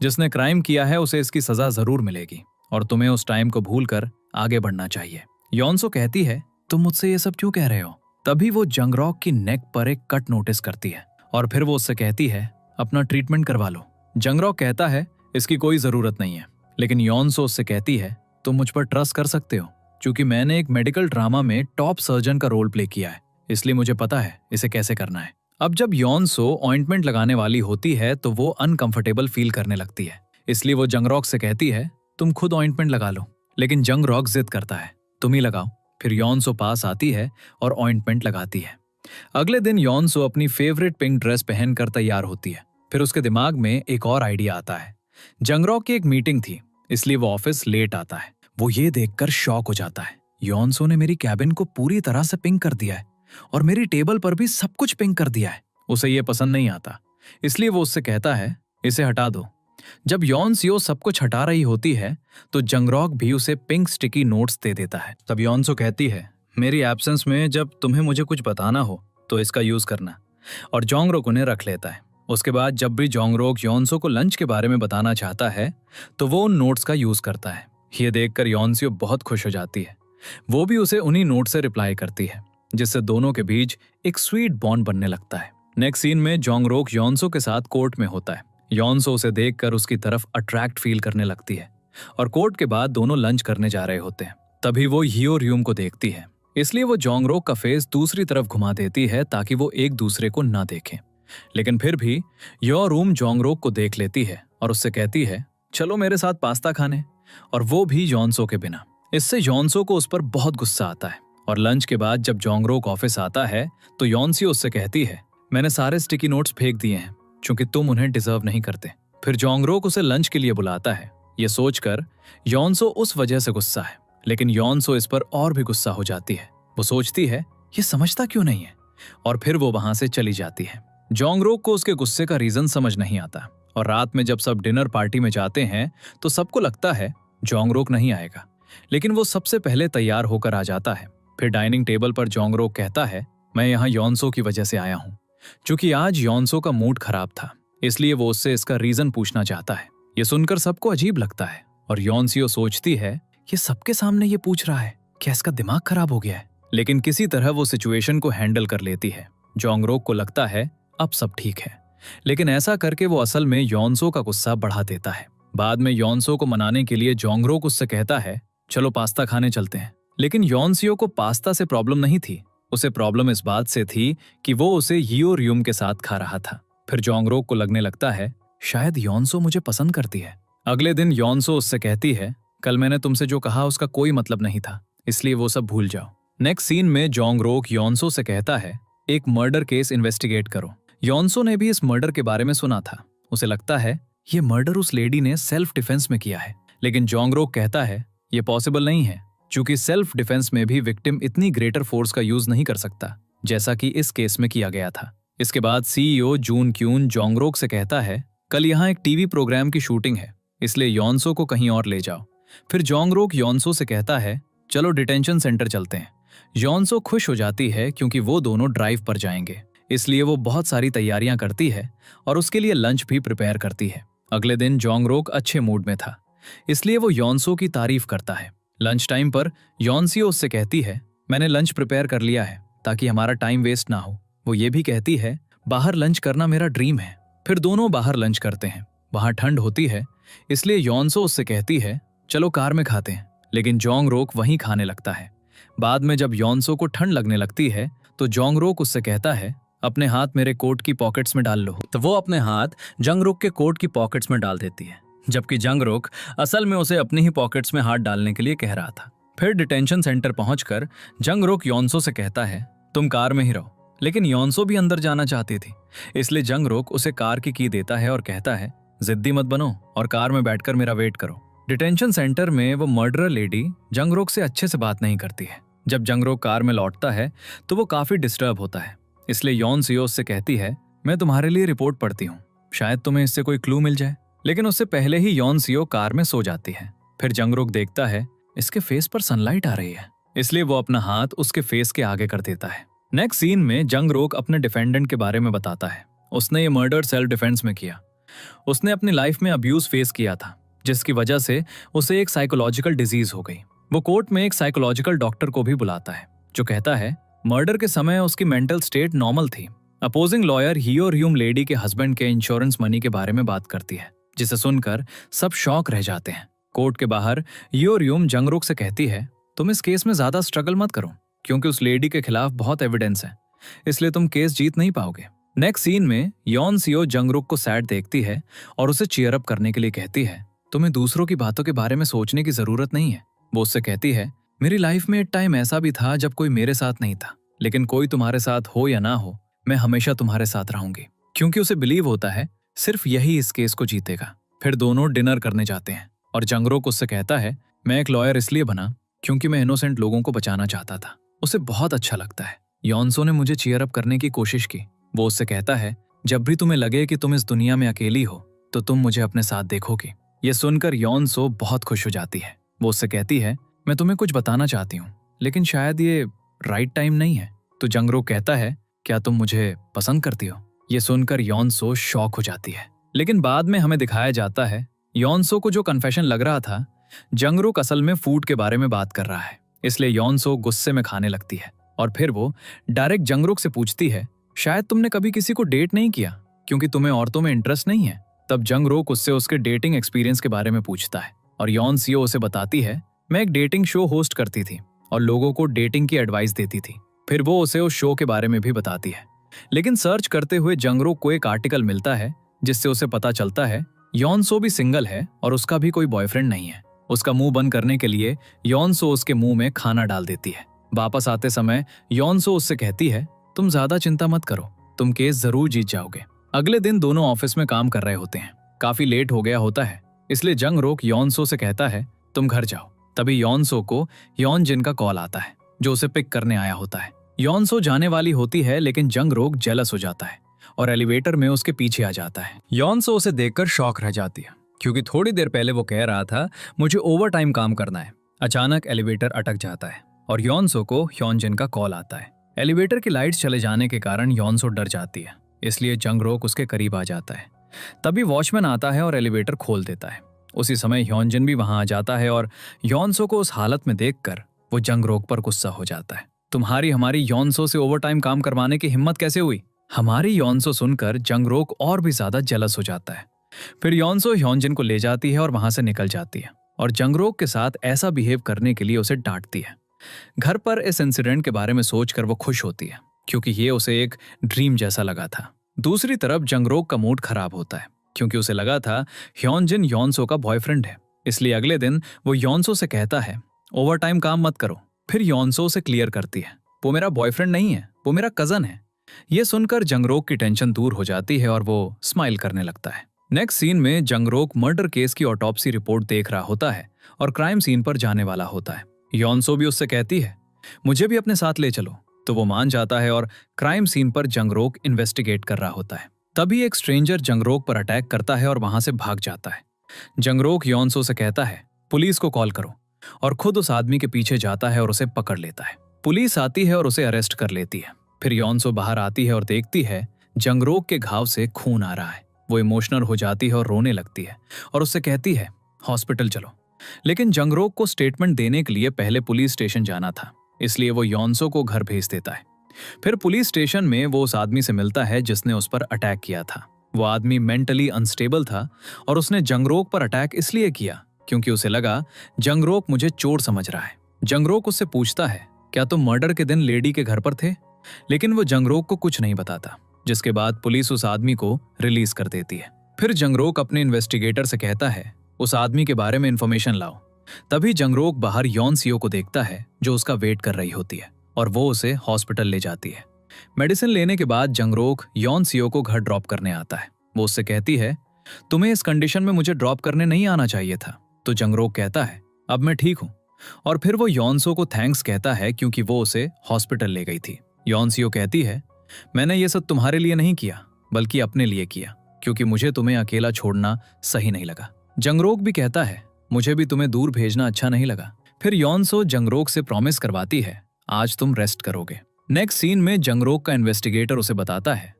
जिसने क्राइम किया है उसे इसकी सजा जरूर मिलेगी और तुम्हें उस टाइम को भूलकर आगे बढ़ना चाहिए। यॉनसो कहती है, तुम मुझसे ये सब क्यों कह रहे हो? तभी वो जंग रॉक की नेक पर एक कट नोटिस करती है और फिर वो उससे कहती है, अपना ट्रीटमेंट करवा लो। जंग रॉक कहता है, इसकी कोई जरूरत नहीं है, लेकिन यॉनसो उससे कहती है, तुम मुझ पर ट्रस्ट कर सकते हो, क्योंकि मैंने एक मेडिकल ड्रामा में टॉप सर्जन का रोल प्ले किया है, इसलिए मुझे पता है इसे कैसे करना है। अब जब यॉनसो ऑइंटमेंट लगाने वाली होती है तो वो अनकंफर्टेबल फील करने लगती है, इसलिए वो जंग रॉक से कहती है, तुम खुद ऑइंटमेंट लगा लो। लेकिन जंग रॉक जिद करता है, तुम ही लगाओ। फिर यॉनसो पास आती है और ऑइंटमेंट लगाती है। अगले दिन यॉनसो अपनी फेवरेट पिंक ड्रेस पहनकर तैयार होती है। फिर उसके दिमाग में एक और आइडिया आता है। जंग रॉक की एक मीटिंग थी, इसलिए वो ऑफिस लेट आता है। वो ये देखकर शॉक हो जाता है, यॉनसो ने मेरी कैबिन को पूरी तरह से पिंक कर दिया है और मेरी टेबल पर भी सब कुछ पिंक कर दिया है। उसे ये पसंद नहीं आता, इसलिए वो उससे कहता है, इसे हटा दो। जब यॉनसियो सब कुछ हटा रही होती है तो जंग रॉक भी उसे पिंक स्टिकी नोट्स दे देता है। तब यॉनसो कहती है, मेरी एब्सेंस में जब तुम्हें मुझे कुछ बताना हो तो इसका यूज करना, और जोंग रोक उन्हें रख लेता है। उसके बाद जब भी जोंग रोक यॉनसो को लंच के बारे में बताना चाहता है तो वो उन नोट्स का यूज करता है। ये देखकर यॉनसियो बहुत खुश हो जाती है। वो भी उसे उन्हीं नोट से रिप्लाई करती है, जिससे दोनों के बीच एक स्वीट बॉन्ड बनने लगता है। नेक्स्ट सीन में जोंग रोक यॉनसो के साथ कोर्ट में होता है। यॉनसो उसे देखकर उसकी तरफ अट्रैक्ट फील करने लगती है और कोर्ट के बाद दोनों लंच करने जा रहे होते हैं। तभी वो हियो र्यूम को देखती है, इसलिए वो जोंग रोक का फेस दूसरी तरफ घुमा देती है ताकि वो एक दूसरे को ना देखें। लेकिन फिर भी यो रूम जोंग रोक को देख लेती है और उससे कहती है, चलो मेरे साथ पास्ता खाने, और वो भी यॉनसो के बिना। इससे यॉनसो को उस पर बहुत गुस्सा आता है और लंच के बाद जब जोंग रोक ऑफिस आता है तो यॉनसियो उससे कहती है, मैंने सारे स्टिकी नोट्स फेंक दिए हैं क्योंकि तुम उन्हें डिजर्व नहीं करते। फिर जोंगरोक उसे लंच के लिए बुलाता है। ये सोचकर योनसो उस वजह से गुस्सा है, लेकिन योनसो इस पर और भी गुस्सा हो जाती है। वो सोचती है ये समझता क्यों नहीं है, और फिर वो वहां से चली जाती है। जोंगरोक को उसके गुस्से का रीजन समझ नहीं आता, और रात में जब सब डिनर पार्टी में जाते हैं तो सबको लगता है जोंगरोक नहीं आएगा, लेकिन वो सबसे पहले तैयार होकर आ जाता है। फिर डाइनिंग टेबल पर जोंगरोक कहता है, मैं यहाँ योनसो की वजह से आया हूँ। चूंकि आज योनसो का मूड खराब था, इसलिए वो उससे इसका रीजन पूछना चाहता है। ये सुनकर सबको अजीब लगता है, और योनसियो सोचती है ये सबके सामने ये पूछ रहा है, क्या इसका दिमाग खराब हो गया है? लेकिन किसी तरह वो सिचुएशन को हैंडल कर लेती है। जोंगरोक को लगता है अब सब ठीक है, लेकिन ऐसा करके वो असल में योनसो का गुस्सा बढ़ा देता है। बाद में योनसो को मनाने के लिए जोंगरोक उससे कहता है, चलो पास्ता खाने चलते हैं। लेकिन योनसियो को पास्ता से प्रॉब्लम नहीं थी, उसे प्रॉब्लम इस बात से थी कि वो उसे हियो रियुम के साथ खा रहा था। फिर जोंगरोक को लगने लगता है शायद योनसो मुझे पसंद करती है। अगले दिन योनसो उससे कहती है, कल मैंने तुमसे जो कहा उसका कोई मतलब नहीं था, इसलिए वो सब भूल जाओ। नेक्स्ट सीन में जोंगरोक योनसो से कहता है, एक मर्डर केस इन्वेस्टिगेट करो। योनसो ने भी इस मर्डर के बारे में सुना था। उसे लगता है ये मर्डर उस लेडी ने सेल्फ डिफेंस में किया है, लेकिन जोंगरोक कहता है ये पॉसिबल नहीं है, क्योंकि सेल्फ डिफेंस में भी विक्टिम इतनी ग्रेटर फोर्स का यूज नहीं कर सकता जैसा कि इस केस में किया गया था। इसके बाद सीईओ जून क्यून जोंगरोक से कहता है, कल यहाँ एक टीवी प्रोग्राम की शूटिंग है, इसलिए योनसो को कहीं और ले जाओ। फिर जोंगरोक योनसो से कहता है, चलो डिटेंशन सेंटर चलते हैं। योनसो खुश हो जाती है क्योंकि वो दोनों ड्राइव पर जाएंगे, इसलिए वो बहुत सारी तैयारियां करती है और उसके लिए लंच भी प्रिपेयर करती है। अगले दिन जोंगरोक अच्छे मूड में था, इसलिए वो योनसो की तारीफ करता है। लंच टाइम पर योनसियो उससे कहती है, मैंने लंच प्रिपेयर कर लिया है ताकि हमारा टाइम वेस्ट ना हो। वो ये भी कहती है, बाहर लंच करना मेरा ड्रीम है। फिर दोनों बाहर लंच करते हैं। वहां ठंड होती है, इसलिए योनसो उससे कहती है, चलो कार में खाते हैं, लेकिन जोंगरोक वहीं खाने लगता है। बाद में जब योनसो को ठंड लगने लगती है तो जोंगरोक उससे कहता है, अपने हाथ मेरे कोट की पॉकेट्स में डाल लो। तो वो अपने हाथ जोंगरोक के कोट की पॉकेट्स में डाल देती है, जबकि जोंगरोक असल में उसे अपनी ही पॉकेट्स में हाथ डालने के लिए कह रहा था। फिर डिटेंशन सेंटर पहुंचकर जोंगरोक योनसो से कहता है, तुम कार में ही रहो, लेकिन योनसो भी अंदर जाना चाहती थी, इसलिए जोंगरोक उसे कार की देता है और कहता है, जिद्दी मत बनो और कार में बैठकर मेरा वेट करो। डिटेंशन सेंटर में वो मर्डरर लेडी जोंगरोक से अच्छे से बात नहीं करती है। जब जोंगरोक कार में लौटता है तो वो काफी डिस्टर्ब होता है, इसलिए योनसियो उससे कहती है, मैं तुम्हारे लिए रिपोर्ट पढ़ती हूँ, शायद तुम्हें इससे कोई क्लू मिल जाए। लेकिन उससे पहले ही योनसियो कार में सो जाती है। फिर जोंगरोक देखता है इसके फेस पर सनलाइट आ रही है, इसलिए वो अपना हाथ उसके फेस के आगे कर देता है। नेक्स्ट सीन में जोंगरोक अपने डिफेंडेंट के बारे में बताता है। उसने ये मर्डर सेल्फ डिफेंस में किया। उसने अपनी लाइफ में अब्यूज फेस किया था, जिसकी वजह से उसे एक साइकोलॉजिकल डिजीज हो गई। वो कोर्ट में एक साइकोलॉजिकल डॉक्टर को भी बुलाता है, जो कहता है मर्डर के समय उसकी मेंटल स्टेट नॉर्मल थी। अपोजिंग लॉयर हियो रियुम लेडी के हस्बैंड के इंश्योरेंस मनी के बारे में बात करती है, जिसे सुनकर सब शॉक रह जाते हैं। कोर्ट के बाहर हियो रियुम जोंगरोक से कहती है, तुम इस केस में ज्यादा स्ट्रगल मत करो, क्योंकि उस लेडी के खिलाफ बहुत एविडेंस है, इसलिए तुम केस जीत नहीं पाओगे। नेक्स्ट सीन में योनसियो जोंगरोक को सैड देखती है और उसे चीयर अप करने के लिए कहती है, तुम्हें दूसरों की बातों के बारे में सोचने की जरूरत नहीं है। वो उससे कहती है, मेरी लाइफ में एक टाइम ऐसा भी था जब कोई मेरे साथ नहीं था, लेकिन कोई तुम्हारे साथ हो या ना हो, मैं हमेशा तुम्हारे साथ रहूंगी, क्योंकि उसे बिलीव होता है सिर्फ यही इस केस को जीतेगा। फिर दोनों डिनर करने जाते हैं और जोंगरोक उससे कहता है, मैं एक लॉयर इसलिए बना क्योंकि मैं इनोसेंट लोगों को बचाना चाहता था। उसे बहुत अच्छा लगता है योनसो ने मुझे चीयर अप करने की कोशिश की। वो उससे कहता है, जब भी तुम्हें लगे कि तुम इस दुनिया में अकेली हो तो तुम मुझे अपने साथ देखोगी। ये सुनकर योनसो बहुत खुश हो जाती है। वो उससे कहती है, मैं तुम्हें कुछ बताना चाहती हूँ, लेकिन शायद ये राइट टाइम नहीं है। तो जोंगरोक कहता है, क्या तुम मुझे पसंद करती हो? ये सुनकर योनसो शॉक हो जाती है। लेकिन बाद में हमें दिखाया जाता है योनसो को जो कन्फेशन लग रहा था, जोंगरोक असल में फूड के बारे में बात कर रहा है, इसलिए योनसो गुस्से में खाने लगती है। और फिर वो डायरेक्ट जोंगरोक से पूछती है, शायद तुमने कभी किसी को डेट नहीं किया क्योंकि तुम्हें औरतों में इंटरेस्ट नहीं है। तब जोंगरोक उससे उसके डेटिंग एक्सपीरियंस के बारे में पूछता है और योनसियो उसे बताती है, मैं एक डेटिंग शो होस्ट करती थी और लोगों को डेटिंग की एडवाइस देती थी। फिर वो उसे उस शो के बारे में भी बताती है। लेकिन सर्च करते हुए जोंगरोक को एक आर्टिकल मिलता है जिससे उसे पता चलता है योनसो भी सिंगल है और उसका भी कोई बॉयफ्रेंड नहीं है। उसका मुंह बंद करने के लिए योनसो उसके मुंह में खाना डाल देती है। वापस आते समय योनसो उससे कहती है, तुम ज्यादा चिंता मत करो, तुम केस जरूर जीत जाओगे। अगले दिन दोनों ऑफिस में काम कर रहे होते हैं। काफी लेट हो गया होता है, इसलिए जंग रोक यॉन सो से कहता है तुम घर जाओ। तभी यॉन सो को यॉन जिन का कॉल आता है, जो उसे पिक करने आया होता है। यॉन सो जाने वाली होती है, लेकिन जंग रोक जेलस हो जाता है और एलिवेटर में उसके पीछे आ जाता है। यॉन सो उसे देखकर शॉक रह जाती है, क्योंकि थोड़ी देर पहले वो कह रहा था मुझे ओवर टाइम काम करना है। अचानक एलिवेटर अटक जाता है और यॉन सो को ह्योन जिन का कॉल आता है। एलिवेटर की लाइट्स चले जाने के कारण यॉन सो डर जाती है, इसलिए जंग रोक उसके करीब आ जाता है। तभी वॉचमैन आता है और एलिवेटर खोल देता है। उसी समय ह्योन जिन भी वहां आ जाता है और यॉन सो को उस हालत में देखकर वो जंग रोक पर गुस्सा हो जाता है। तुम्हारी हमारी यॉन सो से ओवर टाइम काम करवाने की हिम्मत कैसे हुई? हमारी यॉन सो सुनकर जंग रोक और भी ज्यादा जेलस हो जाता है। फिर यॉन सो ह्योन जिन को ले जाती है और वहां से निकल जाती है और जंग रोक के साथ ऐसा बिहेव करने के लिए उसे डांटती है। घर पर इस इंसिडेंट के बारे में सोचकर वो खुश होती है, क्योंकि ये उसे एक ड्रीम जैसा लगा था। दूसरी तरफ जंग रोक का मूड खराब होता है, क्योंकि उसे लगा था ह्योन जिन यॉन सो का बॉयफ्रेंड है। इसलिए अगले दिन वो यॉन सो से कहता है ओवर टाइम काम मत करो। फिर यॉन सो से क्लियर करती है वो मेरा बॉयफ्रेंड नहीं है, वो मेरा कजन है। ये सुनकर जंग रोक की टेंशन दूर हो जाती है और वो स्माइल करने लगता है। नेक्स्ट सीन में जंग रोक मर्डर केस की ऑटोप्सी रिपोर्ट देख रहा होता है और क्राइम सीन पर जाने वाला होता है। यॉन सो भी उससे कहती है मुझे भी अपने साथ ले चलो, तो वो मान जाता है और क्राइम सीन पर जंग रोक इन्वेस्टिगेट कर रहा होता है। तभी एक स्ट्रेंजर जंग रोक पर अटैक करता है और वहां से भाग जाता है। जंग रोक यॉन सो से कहता है पुलिस को कॉल करो, और खुद उस आदमी के पीछे जाता है और उसे पकड़ लेता है। पुलिस आती है और उसे अरेस्ट कर लेती है। फिर यॉन सो बाहर आती है और देखती है जंग रोक के घाव से खून आ रहा है। वो इमोशनल हो जाती है और रोने लगती है और उससे कहती है हॉस्पिटल चलो। लेकिन जंग रोक को स्टेटमेंट देने के लिए पहले पुलिस स्टेशन जाना था, इसलिए वो यॉन सो को घर भेज देता है। फिर पुलिस स्टेशन में वो उस आदमी से मिलता है जिसने उस पर अटैक किया था। वो आदमी मेंटली अनस्टेबल था और उसने जंग रोक पर अटैक इसलिए किया क्योंकि उसे लगा जंग रोक मुझे चोर समझ रहा है। जंग रोक उससे पूछता है क्या तुम मर्डर के दिन लेडी के घर पर थे? लेकिन वो जंग रोक को कुछ नहीं बताता, जिसके बाद पुलिस उस आदमी को रिलीज कर देती है। फिर जंग रोक अपने इन्वेस्टिगेटर से कहता है उस आदमी के बारे में इंफॉर्मेशन लाओ। तभी जंग रोक बाहर यॉन सियो को देखता है जो उसका वेट कर रही होती है और वो उसे हॉस्पिटल ले जाती है। मेडिसिन लेने के बाद जंग रोक यॉन सियो को घर ड्रॉप करने आता है। वो उससे कहती है तुम्हें इस कंडीशन में मुझे ड्रॉप करने नहीं आना चाहिए था। तो जंग रोक कहता है अब मैं ठीक हूँ, और फिर वो यॉन सो को थैंक्स कहता है क्योंकि वो उसे हॉस्पिटल ले गई थी। यॉन सियो कहती है मैंने ये सब तुम्हारे लिए नहीं किया, बल्कि अपने लिए किया, क्योंकि मुझे तुम्हें अकेला छोड़ना सही नहीं लगा। जंग रोक भी कहता है मुझे भी तुम्हें दूर भेजना अच्छा नहीं लगा। फिर यॉन सो जंग रोक से प्रॉमिस करवाती है आज तुम रेस्ट करोगे। नेक्स्ट सीन में जंग रोक का इन्वेस्टिगेटर उसे बताता है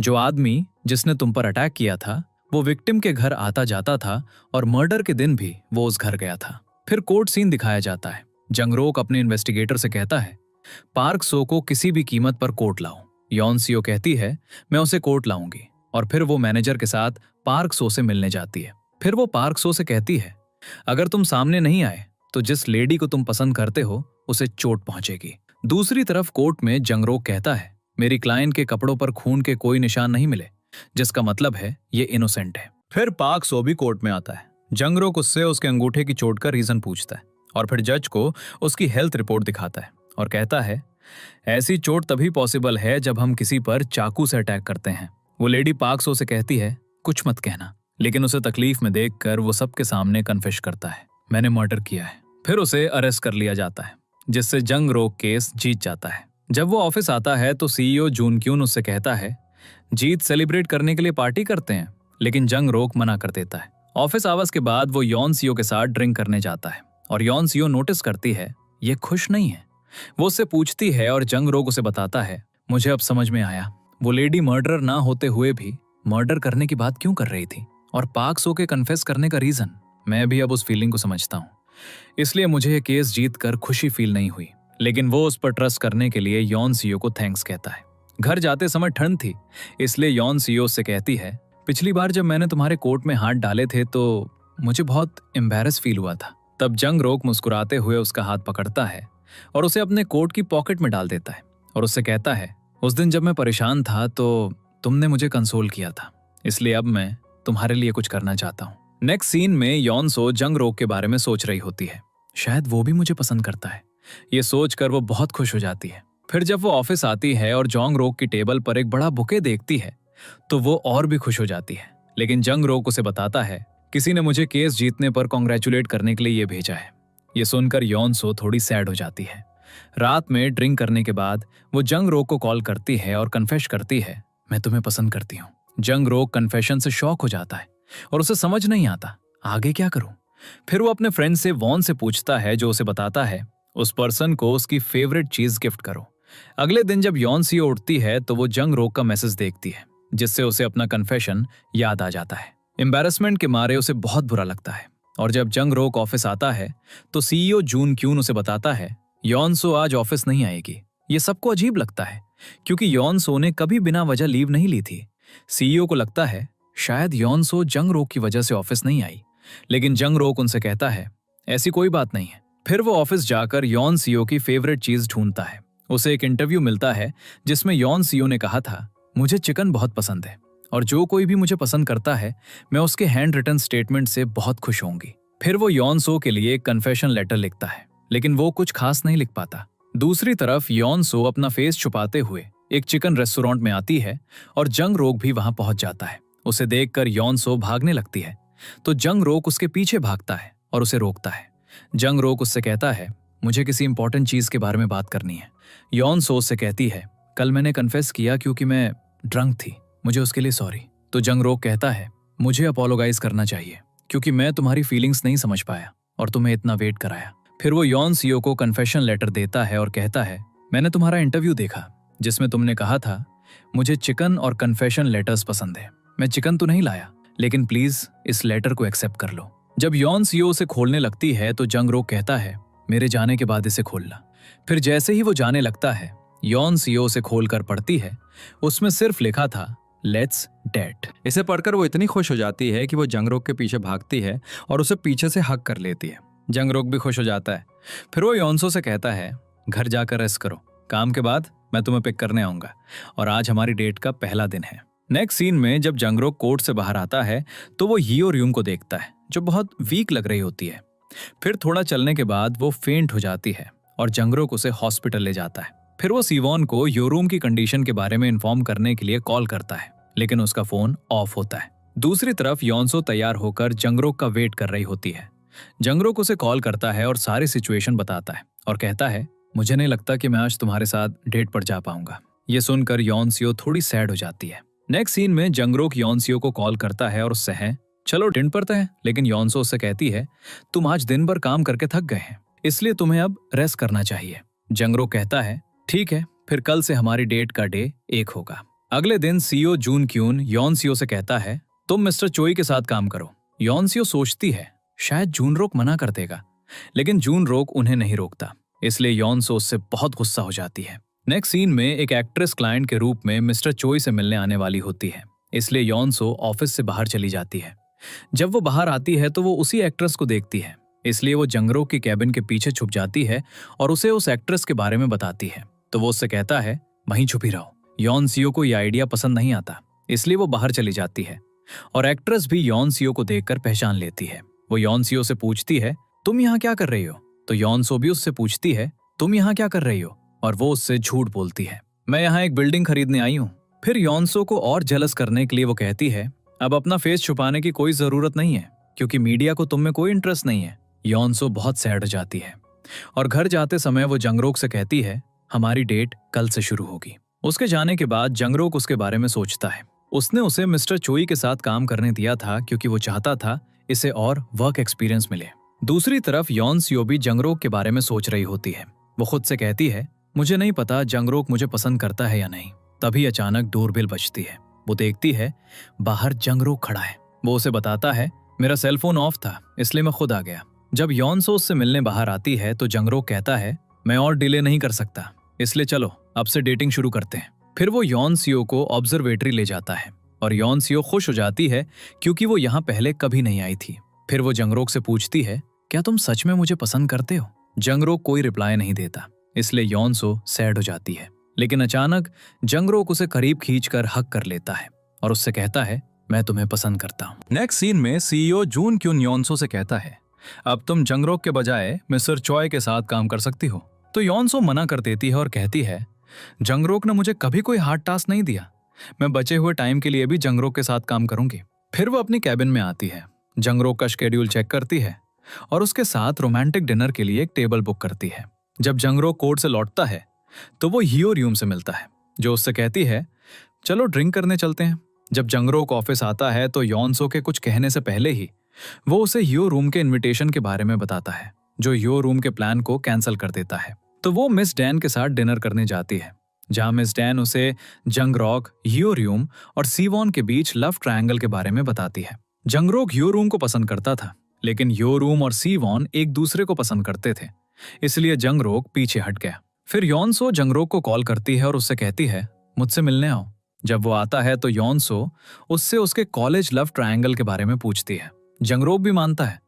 जो आदमी जिसने तुम पर अटैक किया था वो विक्टिम के घर आता जाता था और मर्डर के दिन भी वो उस घर गया था। फिर कोर्ट सीन दिखाया जाता है। जंग रोक अपने इन्वेस्टिगेटर से कहता है पार्क सो को किसी भी कीमत पर कोर्ट लाओ। यॉन सियो कहती है मैं उसे कोर्ट लाऊंगी, और फिर वो मैनेजर के साथ पार्क सो से मिलने जाती है। फिर वो पार्क सो से कहती है अगर तुम सामने नहीं आए तो जिस लेडी को तुम पसंद करते हो उसे चोट पहुंचेगी। दूसरी तरफ कोर्ट में जंग रोक कहता है मेरी क्लाइंट के कपड़ों पर खून के कोई निशान नहीं मिले, जिसका मतलब है ये इनोसेंट है। फिर पार्क सो भी कोर्ट में आता है। जंग रोक उससे उसके अंगूठे की चोट का रीजन पूछता है और फिर जज को उसकी हेल्थ रिपोर्ट दिखाता है और कहता है ऐसी चोट तभी पॉसिबल है जब हम किसी पर चाकू से अटैक करते हैं। वो लेडी पार्क सो से कहती है कुछ मत कहना, लेकिन उसे तकलीफ में देखकर वो सबके सामने कन्फेस करता है मैंने मर्डर किया है। फिर उसे अरेस्ट कर लिया जाता है, जिससे जंग रोक केस जीत जाता है। जब वो ऑफिस आता है तो सीईओ जून क्यून उससे कहता है जीत सेलिब्रेट करने के लिए पार्टी करते हैं, लेकिन जंग रोक मना कर देता है। ऑफिस आवर्स के बाद वो यॉन सियो के साथ ड्रिंक करने जाता है और यॉन सियो नोटिस करती है ये खुश नहीं है। वो उससे पूछती है और जंग रोक उसे बताता है मुझे अब समझ में आया वो लेडी मर्डरर ना होते हुए भी मर्डर करने की बात क्यों कर रही थी, और पार्क सो के कन्फेस करने का रीजन। मैं भी अब उस फीलिंग को समझता हूँ, इसलिए मुझे ये केस जीत कर खुशी फील नहीं हुई। लेकिन वो उस पर ट्रस्ट करने के लिए यॉन सियो को थैंक्स कहता है। घर जाते समय ठंड थी, इसलिए यॉन सियो से कहती है पिछली बार जब मैंने तुम्हारे कोट में हाथ डाले थे तो मुझे बहुत एम्बैरस फील हुआ था। तब जंग रोक मुस्कुराते हुए उसका हाथ पकड़ता है और उसे अपने कोट की पॉकेट में डाल देता है और उससे कहता है उस दिन जब मैं परेशान था तो तुमने मुझे कंसोल किया था, इसलिए अब मैं तुम्हारे लिए कुछ करना चाहता हूँ। नेक्स्ट सीन में यॉन सो जंग रोक के बारे में सोच रही होती है, शायद वो भी मुझे पसंद करता है। ये सोचकर वो बहुत खुश हो जाती है। फिर जब वो ऑफिस आती है और जोंग रोक की टेबल पर एक बड़ा बुके देखती है तो वो और भी खुश हो जाती है। लेकिन जंग रोक उसे बताता है किसी ने मुझे केस जीतने पर कॉन्ग्रेचुलेट करने के लिए ये भेजा है। ये सुनकर यॉन सो थोड़ी सैड हो जाती है। रात में ड्रिंक करने के बाद वो जंग रोक को कॉल करती है और कन्फेश करती है, मैं तुम्हें पसंद करती हूँ। जंग रोक कन्फेशन से शॉक हो जाता है और उसे समझ नहीं आता आगे क्या करूं। फिर वो अपने फ्रेंड से वॉन से पूछता है, जो उसे बताता है उस पर्सन को उसकी फेवरेट चीज गिफ्ट करो। अगले दिन जब यॉन सियो उठती है तो वो जंग रोक का मैसेज देखती है, जिससे उसे अपना कन्फेशन याद आ जाता है। एम्बैरेसमेंट के मारे उसे बहुत बुरा लगता है और जब जंग रोक ऑफिस आता है तो सीईओ जून क्यून उसे बताता है यॉन सो आज ऑफिस नहीं आएगी। ये सबको अजीब लगता है क्योंकि यॉन सो ने कभी बिना वजह लीव नहीं ली थी। सीईओ को लगता है शायद यॉन सो जंग रोक की वजह से ऑफिस नहीं आई, लेकिन जंग रोक उनसे कहता है ऐसी कोई बात नहीं है। फिर वो ऑफिस जाकर यॉन सीओ की फेवरेट चीज ढूंढता है। उसे एक इंटरव्यू मिलता है जिसमें यॉन सीओ ने कहा था मुझे चिकन बहुत पसंद है और जो कोई भी मुझे पसंद करता है मैं उसके हैंड रिटन स्टेटमेंट से बहुत खुश होंगी। फिर वो यॉन सो के लिए एक कन्फेशन लेटर लिखता है, लेकिन वो कुछ खास नहीं लिख पाता। दूसरी तरफ यॉन सो अपना फेस छुपाते हुए एक चिकन रेस्टोरेंट में आती है और जंग रोक भी वहां पहुंच जाता है। उसे देखकर यॉन सो भागने लगती है तो जंग रोक उसके पीछे भागता है और उसे रोकता है। जंग रोक उससे कहता है मुझे किसी इंपॉर्टेंट चीज के बारे में बात करनी है। यॉन सो से कहती है कल मैंने कन्फेस किया क्योंकि मैं ड्रंक थी, मुझे उसके लिए सॉरी। तो जंग रोक कहता है मुझे अपोलोगाइज करना चाहिए क्योंकि मैं तुम्हारी फीलिंग्स नहीं समझ पाया और तुम्हें इतना वेट कराया। फिर वो यॉन सीओ को कन्फेशन लेटर देता है और कहता है मैंने तुम्हारा इंटरव्यू देखा जिसमें तुमने कहा था मुझे चिकन और कन्फेशन लेटर्स पसंद है। मैं चिकन तो नहीं लाया, लेकिन प्लीज इस लेटर को एक्सेप्ट कर लो। जब यॉन सीओ उसे खोलने लगती है तो जंग रोक कहता है मेरे जाने के बाद इसे खोलना। फिर जैसे ही वो जाने लगता है यॉन सीओ उसे खोलकर पढ़ती है। उसमें सिर्फ लिखा था लेट्स डेट। इसे पढ़कर वो इतनी खुश हो जाती है कि वो जंग रोक के पीछे भागती है और उसे पीछे से हग कर लेती है। जंग रोक भी खुश हो जाता है। फिर वो यॉनसो से कहता है घर जाकर रेस्ट करो, काम के बाद मैं तुम्हें पिक करने आऊंगा और आज हमारी डेट का पहला दिन है। नेक्स्ट सीन में जब जंग रोक कोर्ट से बाहर आता है तो वो हियो र्यूम को देखता है जो बहुत वीक लग रही होती है। फिर थोड़ा चलने के बाद वो फेंट हो जाती है और जंग रोक उसे हॉस्पिटल ले जाता है। फिर वो सीवॉन को योरूम की कंडीशन के बारे में इन्फॉर्म करने के लिए कॉल करता है, लेकिन उसका फोन ऑफ होता है। दूसरी तरफ यॉनसो तैयार होकर जंग रोक का वेट कर रही होती है। जंग रोक उसे कॉल करता है और सारी सिचुएशन बताता है और कहता है मुझे नहीं लगता कि मैं आज तुम्हारे साथ डेट पर जा पाऊंगा। ये सुनकर यॉनसियो थोड़ी सैड हो जाती है। नेक्स्ट सीन में जंग रोक यॉनसियो को कॉल करता है और उससे है चलो डिन पर तय, लेकिन यॉनसो उससे कहती है तुम आज दिन भर काम करके थक गए हैं, इसलिए तुम्हें अब रेस्ट करना चाहिए। जंग रोक कहता है ठीक है, फिर कल से हमारी डेट का डे एक होगा। अगले दिन सीईओ जून क्यून यॉनसियो से कहता है तुम मिस्टर चोई के साथ काम करो। यॉनसियो सोचती है शायद जून रोक मना कर देगा, लेकिन जून रोक उन्हें नहीं रोकता, इसलिए यॉनसो उससे बहुत गुस्सा हो जाती है। नेक्स्ट सीन में एक एक्ट्रेस क्लाइंट के रूप में मिस्टर चोई से मिलने आने वाली होती है, इसलिए यॉनसो ऑफिस से बाहर चली जाती है। जब वो बाहर आती है तो वो उसी एक्ट्रेस को देखती है, इसलिए वो जंग रोक के कैबिन के पीछे छुप जाती है और उसे उस एक्ट्रेस के बारे में बताती है। तो वो उससे कहता है वहीं छुपी रहो। यॉनसियो को यह आइडिया पसंद नहीं आता, इसलिए वो बाहर चली जाती है और एक्ट्रेस भी यॉनसियो को देखकर पहचान लेती है। वो यॉनसियो से पूछती है तुम यहाँ क्या कर रही हो, तो यॉनसो भी उससे पूछती है तुम यहाँ क्या कर रही हो, और वो उससे झूठ बोलती है मैं यहाँ एक बिल्डिंग खरीदने आई हूँ। फिर यॉनसो को और जलस करने के लिए वो कहती है अब अपना फेस छुपाने की कोई जरूरत नहीं है क्योंकि मीडिया को तुम में कोई इंटरेस्ट नहीं है। यॉनसो बहुत सैड हो जाती है और घर जाते समय वो जंगरोक से कहती है हमारी डेट कल से शुरू होगी। उसके जाने के बाद जंगरोक उसके बारे में सोचता है। उसने उसे मिस्टर चोई के साथ काम करने दिया था क्योंकि वो चाहता था इसे और वर्क एक्सपीरियंस मिले। दूसरी तरफ यॉनसियो भी जंगरोक के बारे में सोच रही होती है। वो खुद से कहती है मुझे नहीं पता जंगरोक मुझे पसंद करता है या नहीं। तभी अचानक डोरबेल बजती है। वो देखती है बाहर जंगरोक खड़ा है। वो उसे बताता है मेरा सेलफोन ऑफ था इसलिए मैं खुद आ गया। जब यॉनसो उससे मिलने बाहर आती है तो जंगरोक कहता है मैं और डिले नहीं कर सकता, इसलिए चलो अब से डेटिंग शुरू करते हैं। फिर वो यॉनसियो को ऑब्जर्वेटरी ले जाता है और यॉनसियो खुश हो जाती है क्योंकि वो यहाँ पहले कभी नहीं आई थी। फिर वो जंगरोक से पूछती है क्या तुम सच में मुझे पसंद करते हो। जंगरोक कोई रिप्लाई नहीं देता, इसलिए यॉनसो सैड हो जाती है। लेकिन अचानक जंगरोक उसे करीब खींचकर हक कर लेता है और उससे कहता है मैं तुम्हें पसंद करता हूँ। नेक्स्ट सीन में सीईओ जून क्यून यॉनसो से कहता है अब तुम जंगरोक के बजाय मिस्टर चॉय के साथ काम कर सकती हो। तो यॉनसो मना कर देती है और कहती है जंगरोक ने मुझे कभी कोई हार्ड टास्क नहीं दिया। मैं बचे हुए टाइम के लिए भी जंगरोक के साथ काम करूंगी। फिर वो अपनी कैबिन में आती है, जंगरोक का शेड्यूल चेक करती है और उसके साथ रोमांटिक डिनर के लिए एक टेबल बुक करती है। जब जंगरोक कोर्ट से लौटता है तो वो ह्योरियूम से मिलता है, जो उससे कहती है चलो ड्रिंक करने चलते हैं। जब जंगरोक ऑफिस आता है तो योनसो के कुछ कहने से पहले ही वो उसे ह्योरूम के इनविटेशन के बारे में बताता है, जो ह्योरूम के प्लान को कैंसिल कर देता है। तो वो मिस डैन के साथ डिनर करने जाती है, जहां मिस डैन उसे जंगरोक, ह्योरूम और सीवॉन के बीच लव ट्रायंगल के बारे में बताती है। जंगरोक ह्योरूम को पसंद करता था, लेकिन ह्योरूम और सीवॉन एक दूसरे को पसंद करते थे, इसलिए जंगरोक पीछे हट गया। फिर योनसो जंगरोक को कॉल करती है और उससे कहती है मुझसे मिलने आओ। जब वो आता है तो योनसो उससे उसके कॉलेज लव ट्रायंगल के बारे में पूछती है। जंगरोक भी मानता है,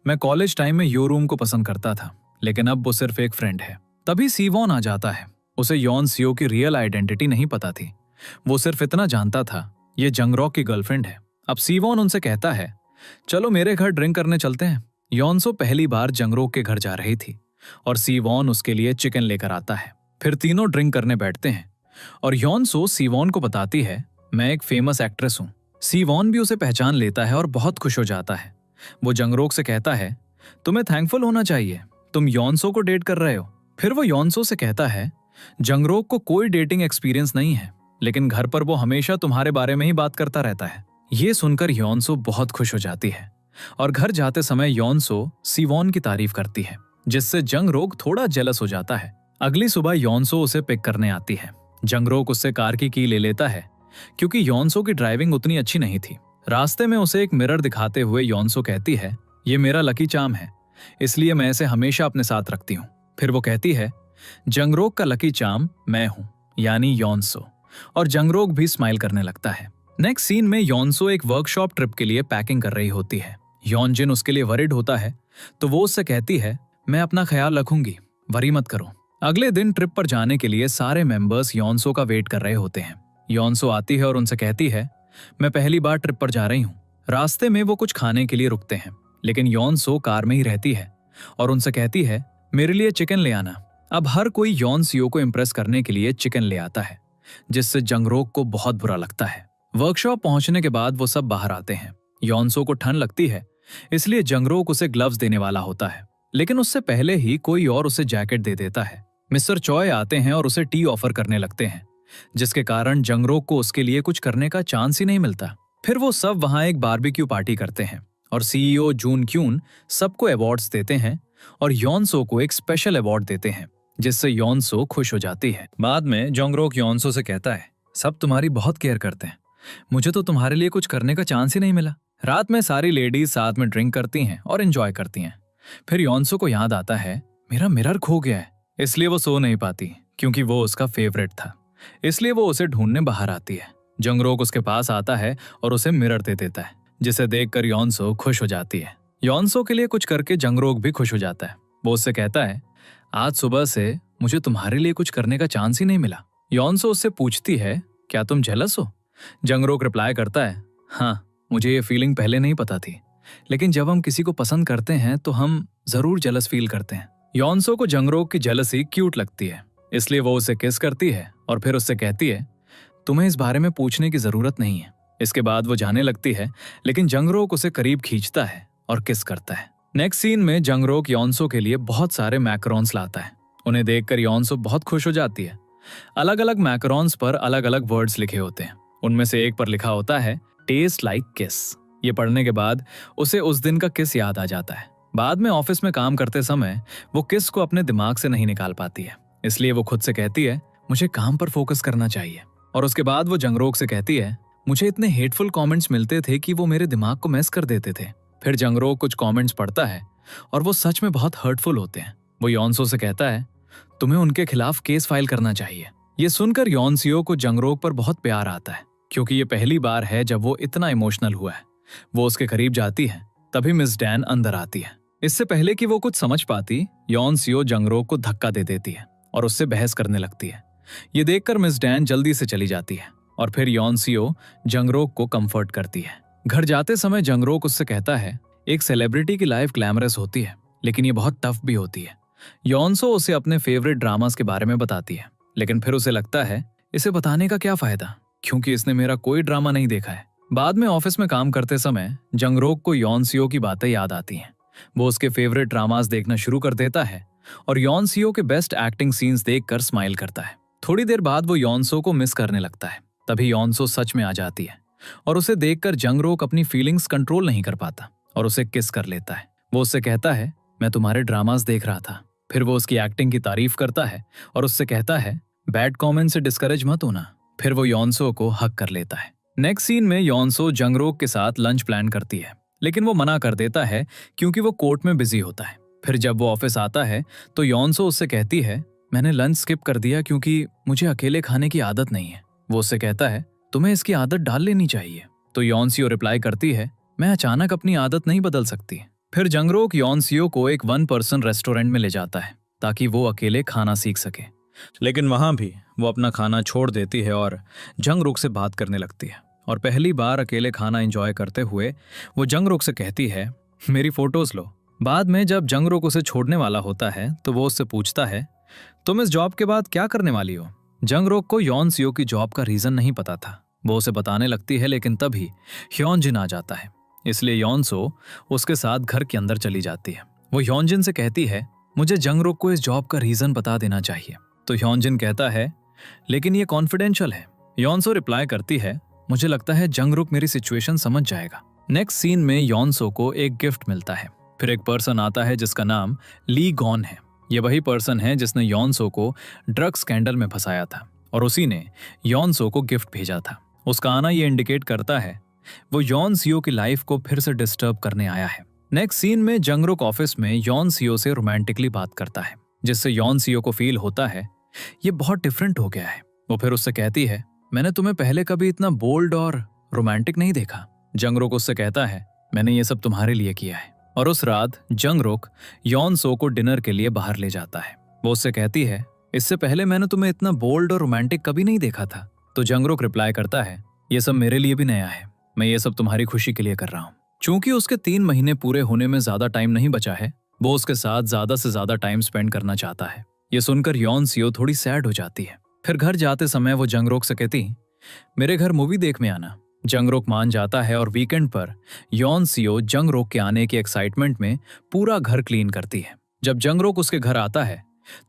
मैं कॉलेज टाइम में ह्योरूम को पसंद करता था, लेकिन अब वो सिर्फ एक फ्रेंड है। तभी सीवॉन आ जाता है। उसे योनसियो की रियल आइडेंटिटी नहीं पता थी, वो सिर्फ इतना जानता था ये जंगरोक की गर्लफ्रेंड है। अब सीवॉन उनसे कहता है चलो मेरे घर ड्रिंक करने चलते हैं। योनसो पहली बार जंगरोक के घर जा रही थी और सीवॉन उसके लिए चिकन लेकर आता है। फिर तीनों ड्रिंक करने बैठते हैं और योनसो सीवॉन को बताती है मैं एक फेमस एक्ट्रेस हूँ। सीवॉन भी उसे पहचान लेता है और बहुत खुश हो जाता है। वो जंगरोक से कहता है तुम्हें थैंकफुल होना चाहिए, तुम योनसो को डेट कर रहे हो। फिर वो योनसो से कहता है जंगरोक को कोई डेटिंग एक्सपीरियंस नहीं है, लेकिन घर पर वो हमेशा तुम्हारे बारे में ही बात करता रहता है। ये सुनकर योनसो बहुत खुश हो जाती है और घर जाते समय योनसो सीवॉन की तारीफ करती है, जिससे जंगरोक थोड़ा जेलस हो जाता है। अगली सुबह योनसो उसे पिक करने आती है। जंगरोक उससे कार की ले लेता है, क्योंकि योनसो की ड्राइविंग उतनी अच्छी नहीं थी। रास्ते में उसे एक मिरर दिखाते हुए योनसो कहती है ये मेरा लकी चार्म है, इसलिए मैं इसे हमेशा अपने साथ रखती हूँ। फिर वो कहती है जंगरोक का लकी चार्म मैं हूँ, यानी योनसो, और जंगरोक भी स्माइल करने लगता है। नेक्स्ट सीन में योनसो एक वर्कशॉप ट्रिप के लिए पैकिंग कर रही होती है। योनजिन उसके लिए वरिड होता है, तो वो उससे कहती है मैं अपना ख्याल रखूंगी, वरी मत करो। अगले दिन ट्रिप पर जाने के लिए सारे मेंबर्स योनसो का वेट कर रहे होते हैं। योनसो आती है और उनसे कहती है मैं पहली बार ट्रिप पर जा रही हूँ। रास्ते में वो कुछ खाने के लिए रुकते हैं, लेकिन योनसो कार में ही रहती है और उनसे कहती है मेरे लिए चिकन ले आना। अब हर कोई योनसियो को इम्प्रेस करने के लिए चिकन ले आता है, जिससे जंगरोक को बहुत बुरा लगता है। वर्कशॉप पहुंचने के बाद वो सब बाहर आते हैं। योनसो को ठंड लगती है, इसलिए जंगरोक उसे ग्लव्स देने वाला होता है, लेकिन उससे पहले ही कोई और उसे जैकेट दे देता है। मिस्टर चॉय आते हैं और उसे टी ऑफर करने लगते हैं, जिसके कारण जंगरोक को उसके लिए कुछ करने का चांस ही नहीं मिलता। फिर वो सब वहां एक बारबेक्यू पार्टी करते हैं और सीईओ जून क्यून सबको अवार्ड्स देते हैं और योनसो को एक स्पेशल अवार्ड देते हैं, जिससे योनसो खुश हो जाती है। बाद में जंगरोक योनसो से कहता है सब तुम्हारी बहुत केयर करते हैं, मुझे तो तुम्हारे लिए कुछ करने का चांस ही नहीं मिला। रात में सारी लेडीज साथ में ड्रिंक करती हैं और एंजॉय करती हैं। फिर योनसो को याद आता है मेरा मिरर खो गया है, इसलिए वो सो नहीं पाती, क्योंकि वो उसका फेवरेट था। इसलिए वो उसे ढूंढने बाहर आती है। जंगरोक उसके पास आता है और उसे मिरर दे देता है, जिसे देखकर योनसो खुश हो जाती है। योनसो के लिए कुछ करके जंगरोक भी खुश हो जाता है। वो उससे कहता है आज सुबह से मुझे तुम्हारे लिए कुछ करने का चांस ही नहीं मिला। योनसो उससे पूछती है क्या तुम जेलस हो? जंगरोक रिप्लाई करता है हाँ, मुझे ये फीलिंग पहले नहीं पता थी, लेकिन जब हम किसी को पसंद करते हैं तो हम जरूर जेलस फील करते हैं। योनसो को जंगरोक की जेलसी क्यूट लगती है, इसलिए वो उसे किस करती है और फिर उससे कहती है तुम्हें इस बारे में पूछने की जरूरत नहीं है। इसके बाद वो जाने लगती है, लेकिन जंगरोक उसे करीब खींचता है और किस करता है। नेक्स्ट सीन में जंगरोक योनसो के लिए बहुत सारे मैकरोन्स लाता है। उन्हें देखकर योनसो बहुत खुश हो जाती है। अलग अलग मैकरोन्स पर अलग अलग वर्ड्स लिखे होते हैं। उनमें से एक पर लिखा होता है टेस्ट लाइक किस। ये पढ़ने के बाद उसे उस दिन का किस याद आ जाता है। बाद में ऑफिस में काम करते समय वो किस को अपने दिमाग से नहीं निकाल पाती है, इसलिए वो खुद से कहती है मुझे काम पर फोकस करना चाहिए। और उसके बाद वो जंगरोक से कहती है मुझे इतने हेटफुल कमेंट्स मिलते थे कि वो मेरे दिमाग को मैस कर देते थे। फिर जंगरोक कुछ कमेंट्स पढ़ता है और वो सच में बहुत हर्टफुल होते हैं। वो योनसो से कहता है तुम्हें उनके खिलाफ केस फाइल करना चाहिए। ये सुनकर योनसियो को जंगरोक पर बहुत प्यार आता है, क्योंकि ये पहली बार है जब वो इतना इमोशनल हुआ है। वो उसके करीब जाती है, तभी मिस डैन अंदर आती है। इससे पहले कि वो कुछ समझ पाती, योनसियो जंगरोक को धक्का दे देती है और उससे बहस करने लगती है। ये देखकर मिस डैन जल्दी से चली जाती है और फिर योनसियो जंगरोक को कंफर्ट करती है। घर जाते समय जंगरोक उससे कहता है एक सेलिब्रिटी की लाइफ ग्लैमरस होती है, लेकिन ये बहुत टफ भी होती है। योनसो उसे अपने फेवरेट ड्रामास के बारे में बताती है, लेकिन फिर उसे लगता है इसे बताने का क्या फायदा, क्योंकि इसने मेरा कोई ड्रामा नहीं देखा है। बाद में ऑफिस में काम करते समय जंगरोक को यॉन सियो की बातें याद आती हैं। वो उसके फेवरेट ड्रामास देखना शुरू कर देता है और यॉन सियो के बेस्ट एक्टिंग सीन्स देखकर स्माइल करता है। थोड़ी देर बाद वो यॉनसो को मिस करने लगता है। तभी यॉनसो सच में आ जाती है और उसे देखकर जंगरोक अपनी फीलिंग्स कंट्रोल नहीं कर पाता और उसे किस कर लेता है। वो उससे कहता है, मैं तुम्हारे ड्रामास देख रहा था। फिर वो उसकी एक्टिंग की तारीफ करता है और उससे कहता है, बैड कमेंट से डिस्करेज मत होना। फिर वो यॉनसो को हक कर लेता है। नेक्स्ट सीन में यॉनसो जंगरोक के साथ लंच प्लान करती है, लेकिन वो मना कर देता है क्योंकि वो कोर्ट में बिजी होता है। फिर जब वो ऑफिस आता है तो यॉनसो उससे कहती है, मैंने लंच स्किप कर दिया क्योंकि मुझे अकेले खाने की आदत नहीं है। वो उससे कहता है, तुम्हें इसकी आदत डाल लेनी चाहिए। तो यॉनसियो रिप्लाई करती है, मैं अचानक अपनी आदत नहीं बदल सकती। फिर जंगरोक यॉनसियो को एक 1 पर्सन रेस्टोरेंट में ले जाता है ताकि वो अकेले खाना सीख सके, लेकिन वहां भी वो अपना खाना छोड़ देती है और जंगरोक से बात करने लगती है। और पहली बार अकेले खाना एंजॉय करते हुए वो जंगरोक से कहती है, मेरी फोटोज लो। बाद में जब जंगरोक उसे छोड़ने वाला होता है तो वो उससे पूछता है, तुम इस जॉब के बाद क्या करने वाली हो? जंगरोक को यॉनसियो की जॉब का रीजन नहीं पता था। वो उसे बताने लगती है, लेकिन तभी ह्योनजिन आ जाता है, इसलिए यॉनसो उसके साथ घर के अंदर चली जाती है। वो ह्योनजिन से कहती है, मुझे जंगरोक को इस जॉब का रीजन बता देना चाहिए। तो ह्योनजिन कहता है, लेकिन ये कॉन्फिडेंशियल है। यॉनसो रिप्लाई करती है, मुझे लगता है जंगरोक मेरी सिचुएशन समझ जाएगा। नेक्स्ट सीन में यॉनसो को एक गिफ्ट मिलता है। फिर एक पर्सन आता है जिसका नाम ली गॉन है। ये वही पर्सन है जिसने यॉनसो को ड्रग स्कैंडल में फंसाया था और उसी ने यॉनसो को गिफ्ट भेजा था। उसका आना ये इंडिकेट करता है वो यॉनसियो की लाइफ को फिर से डिस्टर्ब करने आया है। नेक्स्ट सीन में जंगरोक ऑफिस में यॉनसियो से रोमांटिकली बात करता है, जिससे यॉनसियो को फील होता है ये बहुत डिफरेंट हो गया है। वो फिर उससे कहती है, मैंने तुम्हें पहले कभी इतना बोल्ड और रोमांटिक नहीं देखा। जंगरोक उससे कहता है, मैंने ये सब तुम्हारे लिए किया है। और उस रात जंगरोक यॉनसो को डिनर के लिए बाहर ले जाता है। वो उससे कहती है, इससे पहले मैंने तुम्हें इतना बोल्ड और रोमांटिक कभी नहीं देखा था। तो जंगरोक रिप्लाई करता है, ये सब मेरे लिए भी नया है। मैं ये सब तुम्हारी खुशी के लिए कर रहा हूँ। चूंकि उसके 3 महीने पूरे होने में ज्यादा टाइम नहीं बचा है, वो उसके साथ ज्यादा से ज्यादा टाइम स्पेंड करना चाहता है। ये सुनकर यॉनसियो थोड़ी सैड हो जाती है। फिर घर जाते समय वो जंगरोक से कहती, मेरे घर मूवी देखने आना। जंगरोक मान जाता है और वीकेंड पर यॉनसियो जंगरोक के आने की एक्साइटमेंट में पूरा घर क्लीन करती है। जब जंगरोक उसके घर आता है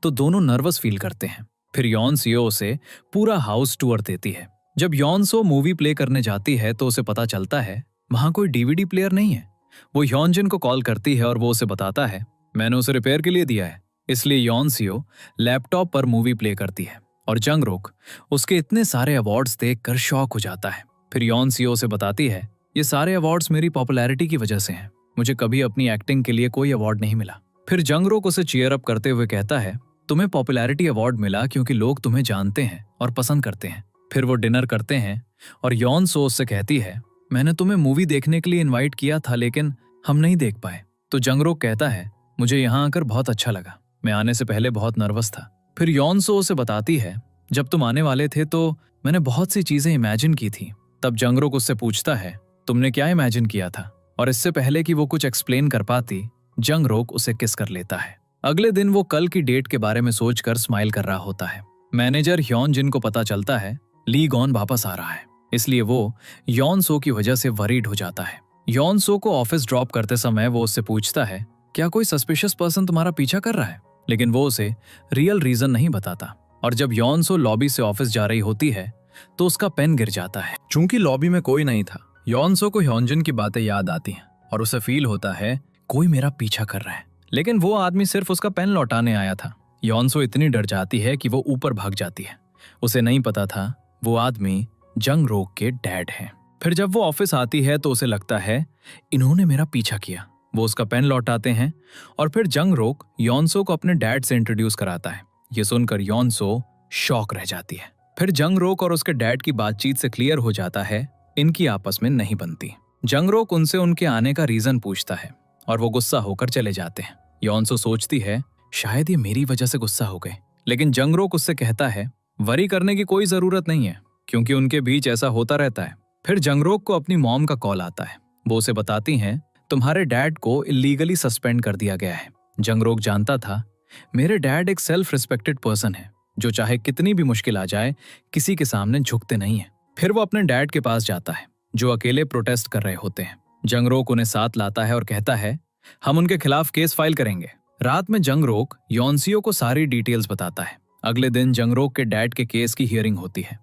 तो दोनों नर्वस फील करते हैं। फिर यॉनसियो उसे पूरा हाउस टूर देती है। जब यॉनसो मूवी प्ले करने जाती है तो उसे पता चलता है वहां कोई डीवीडी प्लेयर नहीं है। वो ह्योनजिन को कॉल करती है और वो उसे बताता है, मैंने उसे रिपेयर के लिए दिया है। इसलिए यॉनसियो लैपटॉप पर मूवी प्ले करती है और जंगरोक उसके इतने सारे अवार्ड्स देखकर शॉक हो जाता है। फिर यॉनसियो उसे बताती है, ये सारे अवार्ड्स मेरी पॉपुलैरिटी की वजह से हैं। मुझे कभी अपनी एक्टिंग के लिए कोई अवार्ड नहीं मिला। फिर जंगरोक उसे चीयर अप करते हुए कहता है, तुम्हें पॉपुलैरिटी अवार्ड मिला क्योंकि लोग तुम्हें जानते हैं और पसंद करते हैं। फिर वो डिनर करते हैं और यॉनसो उससे कहती है, मैंने तुम्हें मूवी देखने के लिए इनवाइट किया था लेकिन हम नहीं देख पाए। तो जंगरोक कहता है, मुझे यहाँ आकर बहुत अच्छा लगा। मैं आने से पहले बहुत नर्वस था। फिर यॉनसो उसे बताती है, जब तुम आने वाले थे तो मैंने बहुत सी चीजें इमेजिन की थी। तब जंगरोक उससे पूछता है, तुमने क्या इमेजिन किया था? और इससे पहले कि वो कुछ एक्सप्लेन कर पाती, जंगरोक उसे किस कर लेता है। अगले दिन वो कल की डेट के बारे में सोचकर स्माइल कर रहा होता है। मैनेजर ह्योनजिन को पता चलता है ली गॉन वापस आ रहा है, इसलिए वो यॉनसो की वजह से वरीड हो जाता है। यॉनसो को ऑफिस ड्रॉप करते समय वो उससे पूछता है, क्या कोई सस्पिशियस पर्सन तुम्हारा पीछा कर रहा है? लेकिन वो उसे रियल रीजन नहीं बताता। और जब यॉनसो लॉबी से ऑफिस जा रही होती है तो उसका पेन गिर जाता है। चूंकि लॉबी में कोई नहीं था, यॉनसो को ह्योनजिन की बातें याद आती हैं और उसे फील होता है कोई मेरा पीछा कर रहा है, लेकिन वो आदमी सिर्फ उसका पेन लौटाने आया था। यॉनसो इतनी डर जाती है कि वो ऊपर भाग जाती है। उसे नहीं पता था वो आदमी जंगरोक के डैड हैं। फिर जब वो ऑफिस आती है तो उसे लगता है इन्होंने मेरा पीछा किया। वो उसका पेन लौटाते हैं और फिर जंगरोक यॉनसो को अपने डैड से इंट्रोड्यूस कराता है। ये सुनकर यॉनसो शॉक रह जाती है। फिर जंगरोक और उसके डैड की बातचीत से क्लियर हो जाता है इनकी आपस में नहीं बनती। जंगरोक उनसे उनके आने का रीजन पूछता है और वो गुस्सा होकर चले जाते हैं। यॉनसो सोचती है शायद ये मेरी वजह से गुस्सा हो गए, लेकिन जंगरोक उससे कहता है वरी करने की कोई जरूरत नहीं है क्योंकि उनके बीच ऐसा होता रहता है। फिर जंगरोक को अपनी मॉम का कॉल आता है। वो उसे बताती हैं तुम्हारे डैड को इलीगली सस्पेंड कर दिया गया है। जंगरोक जानता था मेरे डैड एक सेल्फ रिस्पेक्टेड पर्सन है, जो चाहे कितनी भी मुश्किल आ जाए किसी के सामने झुकते नहीं है। फिर वो अपने डैड के पास जाता है जो अकेले प्रोटेस्ट कर रहे होते हैं। जंगरोक उन्हें साथ लाता है और कहता है हम उनके खिलाफ केस फाइल करेंगे। रात में जंगरोक योनसियो को सारी डिटेल्स बताता है। अगले दिन जंगरोक के डैड के केस की हियरिंग होती है,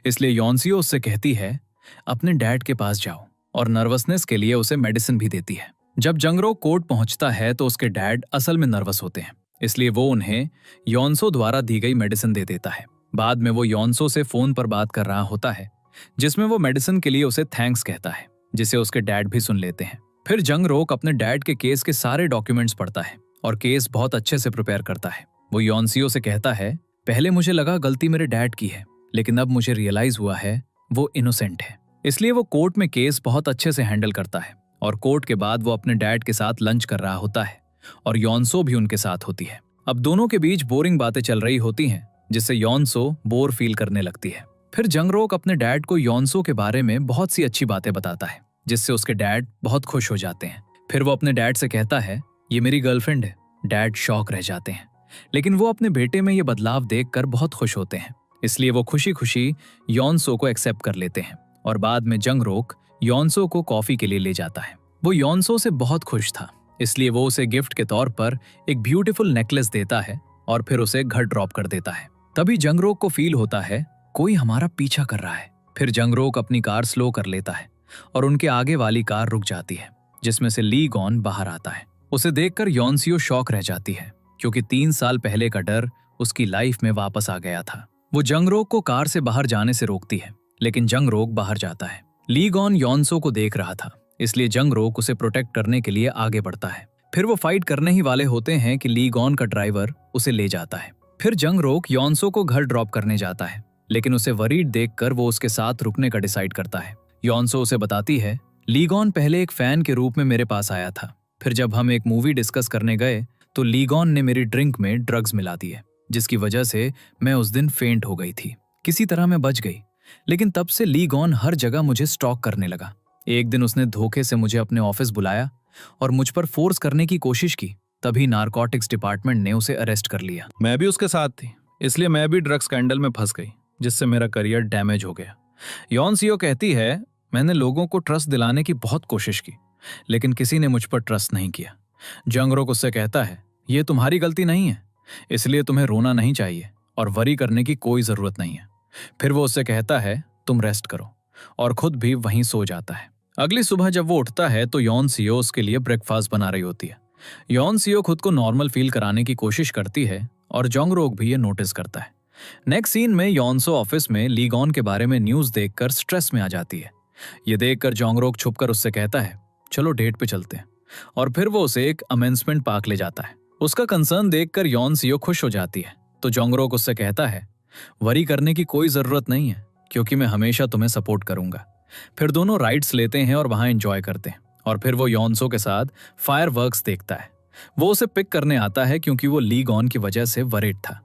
इसलिए योनसियो उससे कहती है अपने डैड के पास जाओ और नर्वसनेस के लिए उसे मेडिसिन भी देती है। जब जंगरोक कोर्ट पहुंचता है तो उसके डैड असल में नर्वस होते हैं, इसलिए वो उन्हें योनसो द्वारा दी गई मेडिसिन दे देता है। बाद में वो योनसो से फोन पर बात कर रहा होता है जिसमें वो मेडिसिन के लिए उसे थैंक्स कहता है, जिसे उसके डैड भी सुन लेते हैं। फिर जंगरोक अपने डैड के केस के सारे डॉक्यूमेंट्स पढ़ता है और केस बहुत अच्छे से प्रिपेयर करता है। वो योनसियो से कहता है पहले मुझे लगा गलती मेरे डैड की है, लेकिन अब मुझे रियलाइज हुआ है वो इनोसेंट है। इसलिए वो कोर्ट में केस बहुत अच्छे से हैंडल करता है और कोर्ट के बाद वो अपने डैड के साथ लंच कर रहा होता है और योनसो भी उनके साथ होती है। अब दोनों के बीच बोरिंग बातें चल रही होती हैं जिससे योनसो बोर फील करने लगती है। फिर जंगरोक अपने डैड को योनसो के बारे में बहुत सी अच्छी बातें बताता है जिससे उसके डैड बहुत खुश हो जाते हैं। फिर वो अपने डैड से कहता है ये मेरी गर्लफ्रेंड है। डैड शॉक रह जाते हैं, लेकिन वो अपने बेटे में ये बदलाव देखकर बहुत खुश होते हैं, इसलिए वो खुशी खुशी योनसो को एक्सेप्ट कर लेते हैं। और बाद में जंगरोक योनसो को कॉफी के लिए ले जाता है। वो योनसो से बहुत खुश था, इसलिए वो उसे गिफ्ट के तौर पर एक ब्यूटीफुल नेकलेस देता है और फिर उसे घर ड्रॉप कर देता है। तभी जंगरोक को फील होता है कोई हमारा पीछा कर रहा है। फिर जंगरोक अपनी कार स्लो कर लेता है और उनके आगे वाली कार रुक जाती है, जिसमें से ली गॉन बाहर आता है। उसे देखकर योनसियो शॉक रह जाती है क्योंकि 3 साल पहले का डर उसकी लाइफ में वापस आ गया था। वो जंगरोक को कार से बाहर जाने से रोकती है, लेकिन जंगरोक बाहर जाता है। ली गॉन योनसो को देख रहा था, इसलिए जंगरोक उसे प्रोटेक्ट करने के लिए आगे बढ़ता है। फिर वो फाइट करने ही वाले होते हैं कि ली गॉन का ड्राइवर उसे ले जाता है। फिर जंगरोक योनसो को घर ड्रॉप करने जाता है, लेकिन उसे वरीड देखकर वो उसके साथ रुकने का डिसाइड करता है। योनसो उसे बताती है ली गॉन पहले एक फैन के रूप में मेरे पास आया था। फिर जब हम एक मूवी डिस्कस करने गए तो ली गॉन ने मेरी ड्रिंक में ड्रग्स मिला दिए, जिसकी वजह से मैं उस दिन फेंट हो गई थी। किसी तरह मैं बच गई, लेकिन तब से ली गॉन हर जगह मुझे स्टॉक करने लगा। एक दिन उसने धोखे से मुझे अपने ऑफिस बुलाया और मुझ पर फोर्स करने की कोशिश की। तभी नारकोटिक्स डिपार्टमेंट ने उसे अरेस्ट कर लिया। मैं भी उसके साथ थी, इसलिए मैं भी ड्रग्स स्कैंडल में फंस गई, जिससे मेरा करियर डैमेज हो गया। योनसियो कहती है मैंने लोगों को ट्रस्ट दिलाने की बहुत कोशिश की, लेकिन किसी ने मुझ पर ट्रस्ट नहीं किया। जंगरोक उससे कहता है ये तुम्हारी गलती नहीं है, इसलिए तुम्हें रोना नहीं चाहिए और वरी करने की कोई जरूरत नहीं है। फिर वो उससे कहता है तुम रेस्ट करो और खुद भी वहीं सो जाता है। अगली सुबह जब वो उठता है तो योनसियो उसके लिए ब्रेकफास्ट बना रही होती है। योनसियो खुद को नॉर्मल फील कराने की कोशिश करती है और जंगरोक भी ये नोटिस करता है। नेक्स्ट सीन में योनसो ऑफिस में ली गॉन के बारे में न्यूज देखकर स्ट्रेस में आ जाती है। ये देखकर जंगरोक छुपकर उससे कहता है चलो डेट पे चलते हैं, और फिर वो उसे एक अमेंसमेंट पार्क ले जाता है। उसका कंसर्न देखकर योनसियो खुश हो जाती है तो जंगरोक उससे कहता है वरी करने की कोई जरूरत नहीं है, क्योंकि मैं हमेशा तुम्हें सपोर्ट करूंगा। फिर दोनों राइड्स लेते हैं और वहां एंजॉय करते हैं, और फिर वो योनसो के साथ फायरवर्क्स देखता है। वो उसे पिक करने आता है क्योंकि वो ली गॉन की वजह से वरीड था।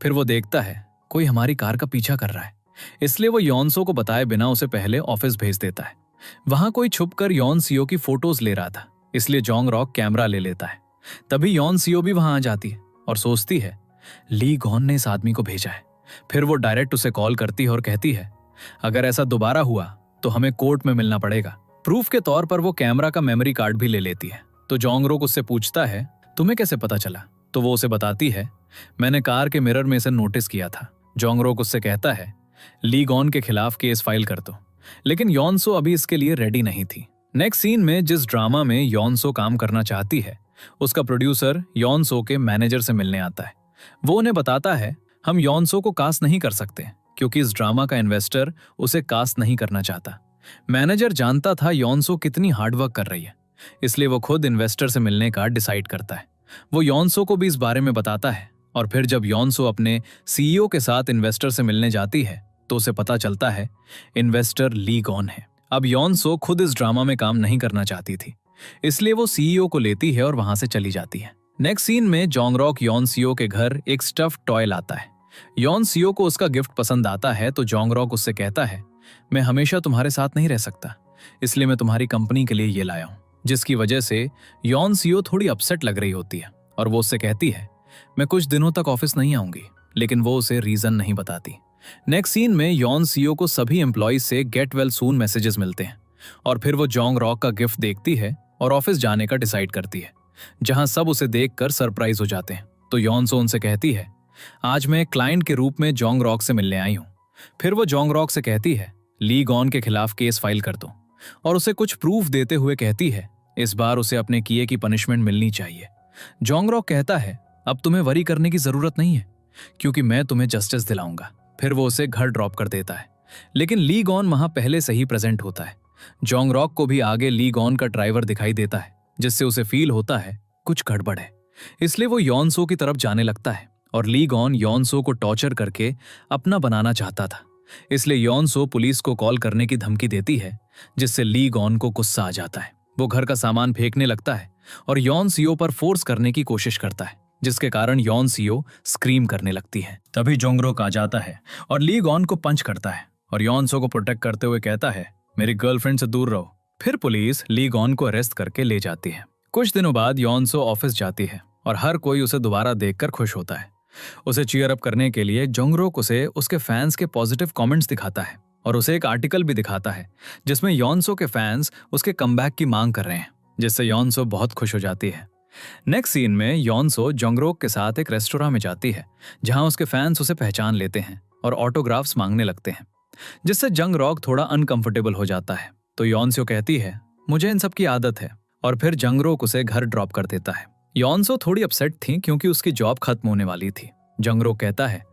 फिर वो देखता है कोई हमारी कार का पीछा कर रहा है, इसलिए वो योनसो को बताए बिना उसे पहले ऑफिस भेज देता है। वहां कोई छुपकर योनसियो की फोटोज ले रहा था, इसलिए जंगरोक कैमरा ले लेता है। तभी योनसियो भी वहां आ जाती है और सोचती है ली गॉन ने इस आदमी को भेजा है। फिर वो डायरेक्ट उसे कॉल करती है और कहती है अगर ऐसा दोबारा हुआ तो हमें कोर्ट में मिलना पड़ेगा। प्रूफ के तौर पर वो कैमरा का मेमोरी कार्ड भी ले लेती है। तो जंगरोक उससे पूछता है तुम्हें कैसे पता चला? तो वो उसे बताती है मैंने कार के मिरर में इसे नोटिस किया था। जंगरोक उससे कहता है ली गॉन के खिलाफ केस फाइल कर दो, लेकिन योनसो अभी इसके लिए रेडी नहीं थी। नेक्स्ट सीन में जिस ड्रामा में योनसो काम करना चाहती है, उसका प्रोड्यूसर योनसो के मैनेजर से मिलने आता है। वो उन्हें बताता है हम योनसो को कास्ट नहीं कर सकते क्योंकि इस ड्रामा का इन्वेस्टर उसे कास्ट नहीं करना चाहता। मैनेजर जानता था योनसो कितनी हार्डवर्क कर रही है, इसलिए वो खुद इन्वेस्टर से मिलने का डिसाइड करता है। वो योनसो को भी इस बारे में बताता है, और फिर जब योनसो अपने सीईओ के साथ इन्वेस्टर से मिलने जाती है तो उसे पता चलता है इन्वेस्टर ली गॉन है। अब योनसो खुद इस ड्रामा में काम नहीं करना चाहती थी, इसलिए वो सीईओ को लेती है और वहां से चली जाती है। नेक्स्ट सीन में जंगरोक योनसियो के घर एक स्टफ्ड टॉय लाता है। योनसियो को उसका गिफ्ट पसंद आता है तो जंगरोक उससे कहता है मैं हमेशा तुम्हारे साथ नहीं रह सकता, इसलिए मैं तुम्हारी कंपनी के लिए ये लाया हूँ, जिसकी वजह से योनसियो थोड़ी अपसेट लग रही होती है और वो उससे कहती है मैं कुछ दिनों तक ऑफिस नहीं आऊंगी, लेकिन वो उसे रीजन नहीं बताती। नेक्स्ट सीन में यॉन सीओ को सभी एम्प्लॉइज से गेट वेल सून मैसेजेस मिलते हैं और फिर वो जोंग रॉक का गिफ्ट देखती है और ऑफिस जाने का डिसाइड करती है, जहां सब उसे देखकर सरप्राइज हो जाते हैं। तो यॉन सो उनसे कहती है, आज मैं एक क्लाइंट के रूप में जोंग रॉक से मिलने आई हूँ। फिर वो जोंग रॉक से कहती है, ली गॉन के खिलाफ केस फाइल कर दो, और उसे कुछ प्रूफ देते हुए कहती है, इस बार उसे अपने किए की पनिशमेंट मिलनी चाहिए। जोंग रॉक कहता है, अब तुम्हें वरी करने की जरूरत नहीं है, क्योंकि मैं तुम्हें जस्टिस दिलाऊंगा। फिर वो उसे घर ड्रॉप कर देता है, लेकिन ली गॉन वहां पहले से ही प्रेजेंट होता है। जोंग रॉक को भी आगे ली गॉन का ड्राइवर दिखाई देता है, जिससे उसे फील होता है कुछ गड़बड़ है। इसलिए वो यॉन सो की तरफ जाने लगता है और ली गॉन यॉन सो को टॉर्चर करके अपना बनाना चाहता था। इसलिए यॉन सो पुलिस को कॉल करने की धमकी देती है, जिससे ली गॉन को गुस्सा आ जाता है। वो घर का सामान फेंकने लगता है और यॉन सीओ पर फोर्स करने की कोशिश करता है, जिसके कारण यॉन सीओ स्क्रीम करने लगती है। तभी जोंगरोक आ जाता है और ली गॉन को पंच करता है और यॉन सो को प्रोटेक्ट करते हुए कहता है, मेरी गर्लफ्रेंड से दूर रहो। फिर पुलिस ली गॉन को अरेस्ट करके ले जाती है। कुछ दिनों बाद यॉन सो ऑफिस जाती है और हर कोई उसे दोबारा देखकर खुश होता है। उसे चीयर अप करने के लिए जोंगरोक उसे उसके फैंस के पॉजिटिव कमेंट्स दिखाता है और उसे एक आर्टिकल भी दिखाता है जिसमें यॉन सो के फैंस उसके कमबैक की मांग कर रहे हैं, जिससे यॉन सो बहुत खुश हो जाती है। नेक्स्ट सीन में यॉन सो जोंगरोक के साथ एक रेस्टोरेंट में जाती है, जहां उसके फैंस उसे पहचान लेते हैं और ऑटोग्राफ्स मांगने लगते हैं, जिससे जोंगरोक थोड़ा अनकंफर्टेबल हो जाता है। तो यॉन सो कहती है, मुझे इन सब की आदत है, और फिर जोंगरोक उसे घर ड्रॉप कर देता है। यॉन सो थोड़ी अपसेट थी क्योंकि उसकी जॉब खत्म होने वाली थी। जोंगरोक कहता है,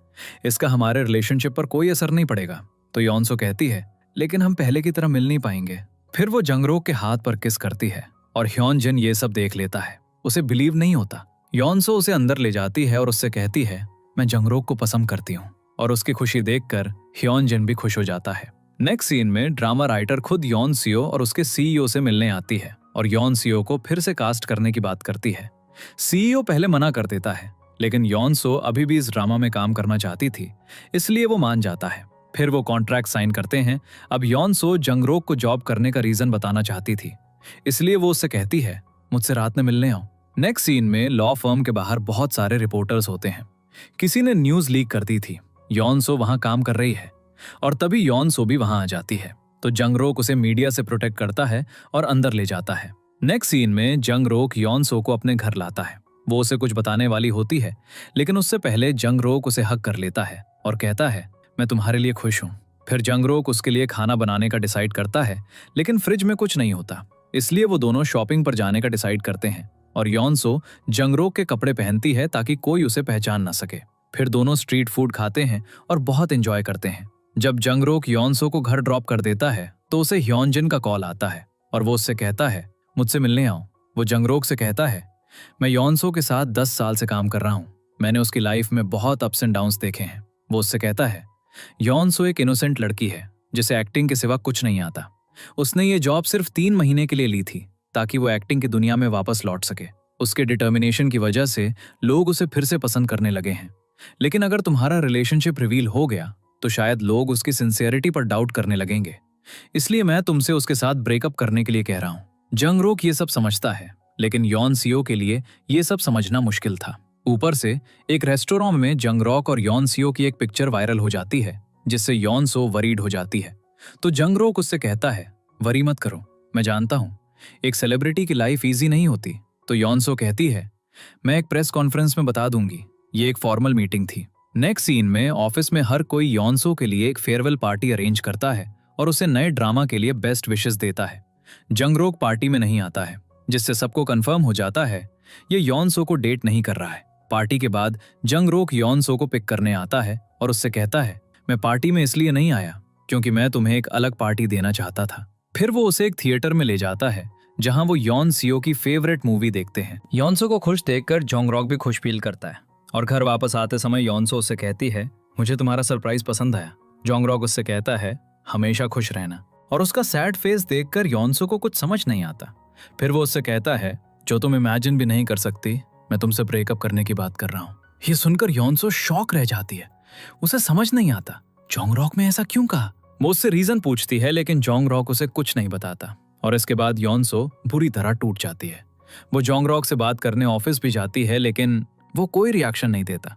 इसका हमारे रिलेशनशिप पर कोई असर नहीं पड़ेगा। तो यॉन सो कहती है, लेकिन हम पहले की तरह मिल नहीं पाएंगे। फिर वो जोंगरोक के हाथ पर किस करती है और ह्योन जिन ये सब देख लेता है। उसे बिलीव नहीं होता। यॉन सो उसे अंदर ले जाती है और उससे कहती है, मैं जोंगरोक को पसंद करती हूँ, और उसकी खुशी देखकर ह्योन जिन भी खुश हो जाता है। नेक्स्ट सीन में ड्रामा राइटर खुद यॉन सीओ और उसके सीईओ से मिलने आती है और यॉन सीओ को फिर से कास्ट करने की बात करती है। सीईओ पहले मना कर देता है, लेकिन यॉन सो अभी भी इस ड्रामा में काम करना चाहती थी, इसलिए वो मान जाता है। फिर वो कॉन्ट्रैक्ट साइन करते हैं। अब यॉन सो जोंगरोक को जॉब करने का रीजन बताना चाहती थी, इसलिए वो उससे कहती है, मुझसे रात में मिलने आओ। नेक्स्ट सीन में लॉ फर्म के बाहर बहुत सारे रिपोर्टर्स होते हैं। किसी ने न्यूज लीक कर दी थी। यॉन सो वहां काम कर रही है और तभी यॉन सो भी वहां आ जाती है। तो जोंगरोक उसे मीडिया से प्रोटेक्ट करता है और अंदर ले जाता है। नेक्स्ट सीन में जोंगरोक यॉन सो को अपने घर लाता है। वो उसे कुछ बताने वाली होती है, लेकिन उससे पहले जोंगरोक उसे हक कर लेता है और कहता है, मैं तुम्हारे लिए खुश हूँ। फिर जोंगरोक उसके लिए खाना बनाने का डिसाइड करता है, लेकिन फ्रिज में कुछ नहीं होता, इसलिए वो दोनों शॉपिंग पर जाने का डिसाइड करते हैं और यॉन सो जोंगरोक के कपड़े पहनती है ताकि कोई उसे पहचान ना सके। फिर दोनों स्ट्रीट फूड खाते हैं और बहुत एंजॉय करते हैं। जब जोंगरोक यॉन सो को घर ड्रॉप कर देता है तो उसे ह्योन जिन का कॉल आता है और वो उससे कहता है, मुझसे मिलने आओ। वो जोंगरोक से कहता है, मैं यॉन सो के साथ 10 साल से काम कर रहा हूँ। मैंने उसकी लाइफ में बहुत अप्स एंड डाउन्स देखे हैं। वो उससे कहता है, यॉन सो एक इनोसेंट लड़की है जिसे एक्टिंग के सिवा कुछ नहीं आता। उसने ये जॉब सिर्फ 3 महीने के लिए ली थी ताकि वो एक्टिंग की दुनिया में वापस लौट सके। उसके डिटर्मिनेशन की वजह से लोग उसे फिर से पसंद करने लगे हैं। लेकिन अगर तुम्हारा रिलेशनशिप रिवील हो गया तो शायद लोग उसकी सिंसियरिटी पर डाउट करने लगेंगे, इसलिए मैं तुमसे उसके साथ ब्रेकअप करने के लिए कह रहा हूँ। जोंगरोक ये सब समझता है, लेकिन यॉन सीओ के लिए ये सब समझना मुश्किल था। ऊपर से एक रेस्टोरेंट में जोंगरोक और यॉन सीओ की एक पिक्चर वायरल हो जाती है, जिससे यॉन सो वरीड हो जाती है। तो जोंगरोक उससे कहता है, वरी मत करो, मैं जानता हूँ एक सेलिब्रिटी की लाइफ ईजी नहीं होती। तो यॉन सो कहती है, मैं एक प्रेस कॉन्फ्रेंस में बता दूंगी, ये एक फॉर्मल मीटिंग थी। नेक्स्ट सीन में ऑफिस में हर कोई यॉन सो के लिए एक फेयरवेल पार्टी अरेंज करता है और उसे नए ड्रामा के लिए बेस्ट विशेस देता है। जोंगरोक पार्टी में नहीं आता है, जिससे सबको कंफर्म हो जाता है ये यॉन सो को डेट नहीं कर रहा है। पार्टी के बाद जोंगरोक यॉन सो को पिक करने आता है और उससे कहता है, मैं पार्टी में इसलिए नहीं आया क्योंकि मैं तुम्हें एक अलग पार्टी देना चाहता था। फिर वो उसे एक थिएटर में ले जाता है जहां वो यॉन सीओ की फेवरेट मूवी देखते हैं। यॉन सो को खुश देखकर जोंगरोक भी खुश फील करता है और घर वापस आते समय यॉन सो उससे कहती है, मुझे तुम्हारा सरप्राइज पसंद आया। जोंगरोक उससे कहता है, हमेशा खुश रहना। और उसका सैड फेस देखकर यॉन सो को कुछ समझ नहीं आता। फिर वो उससे कहता है, जो तुम इमेजिन भी नहीं कर सकती, मैं तुमसे ब्रेकअप करने की बात कर रहा हूँ। ये सुनकर यॉन सो शॉक रह जाती है। उसे समझ नहीं आता जोंगरोक ने ऐसा क्यों कहा। वो उससे रीजन पूछती है, लेकिन जोंगरोक उसे कुछ नहीं बताता और इसके बाद यॉन सो बुरी तरह टूट जाती है। वो जोंगरोक से बात करने ऑफिस भी जाती है, लेकिन वो कोई रिएक्शन नहीं देता।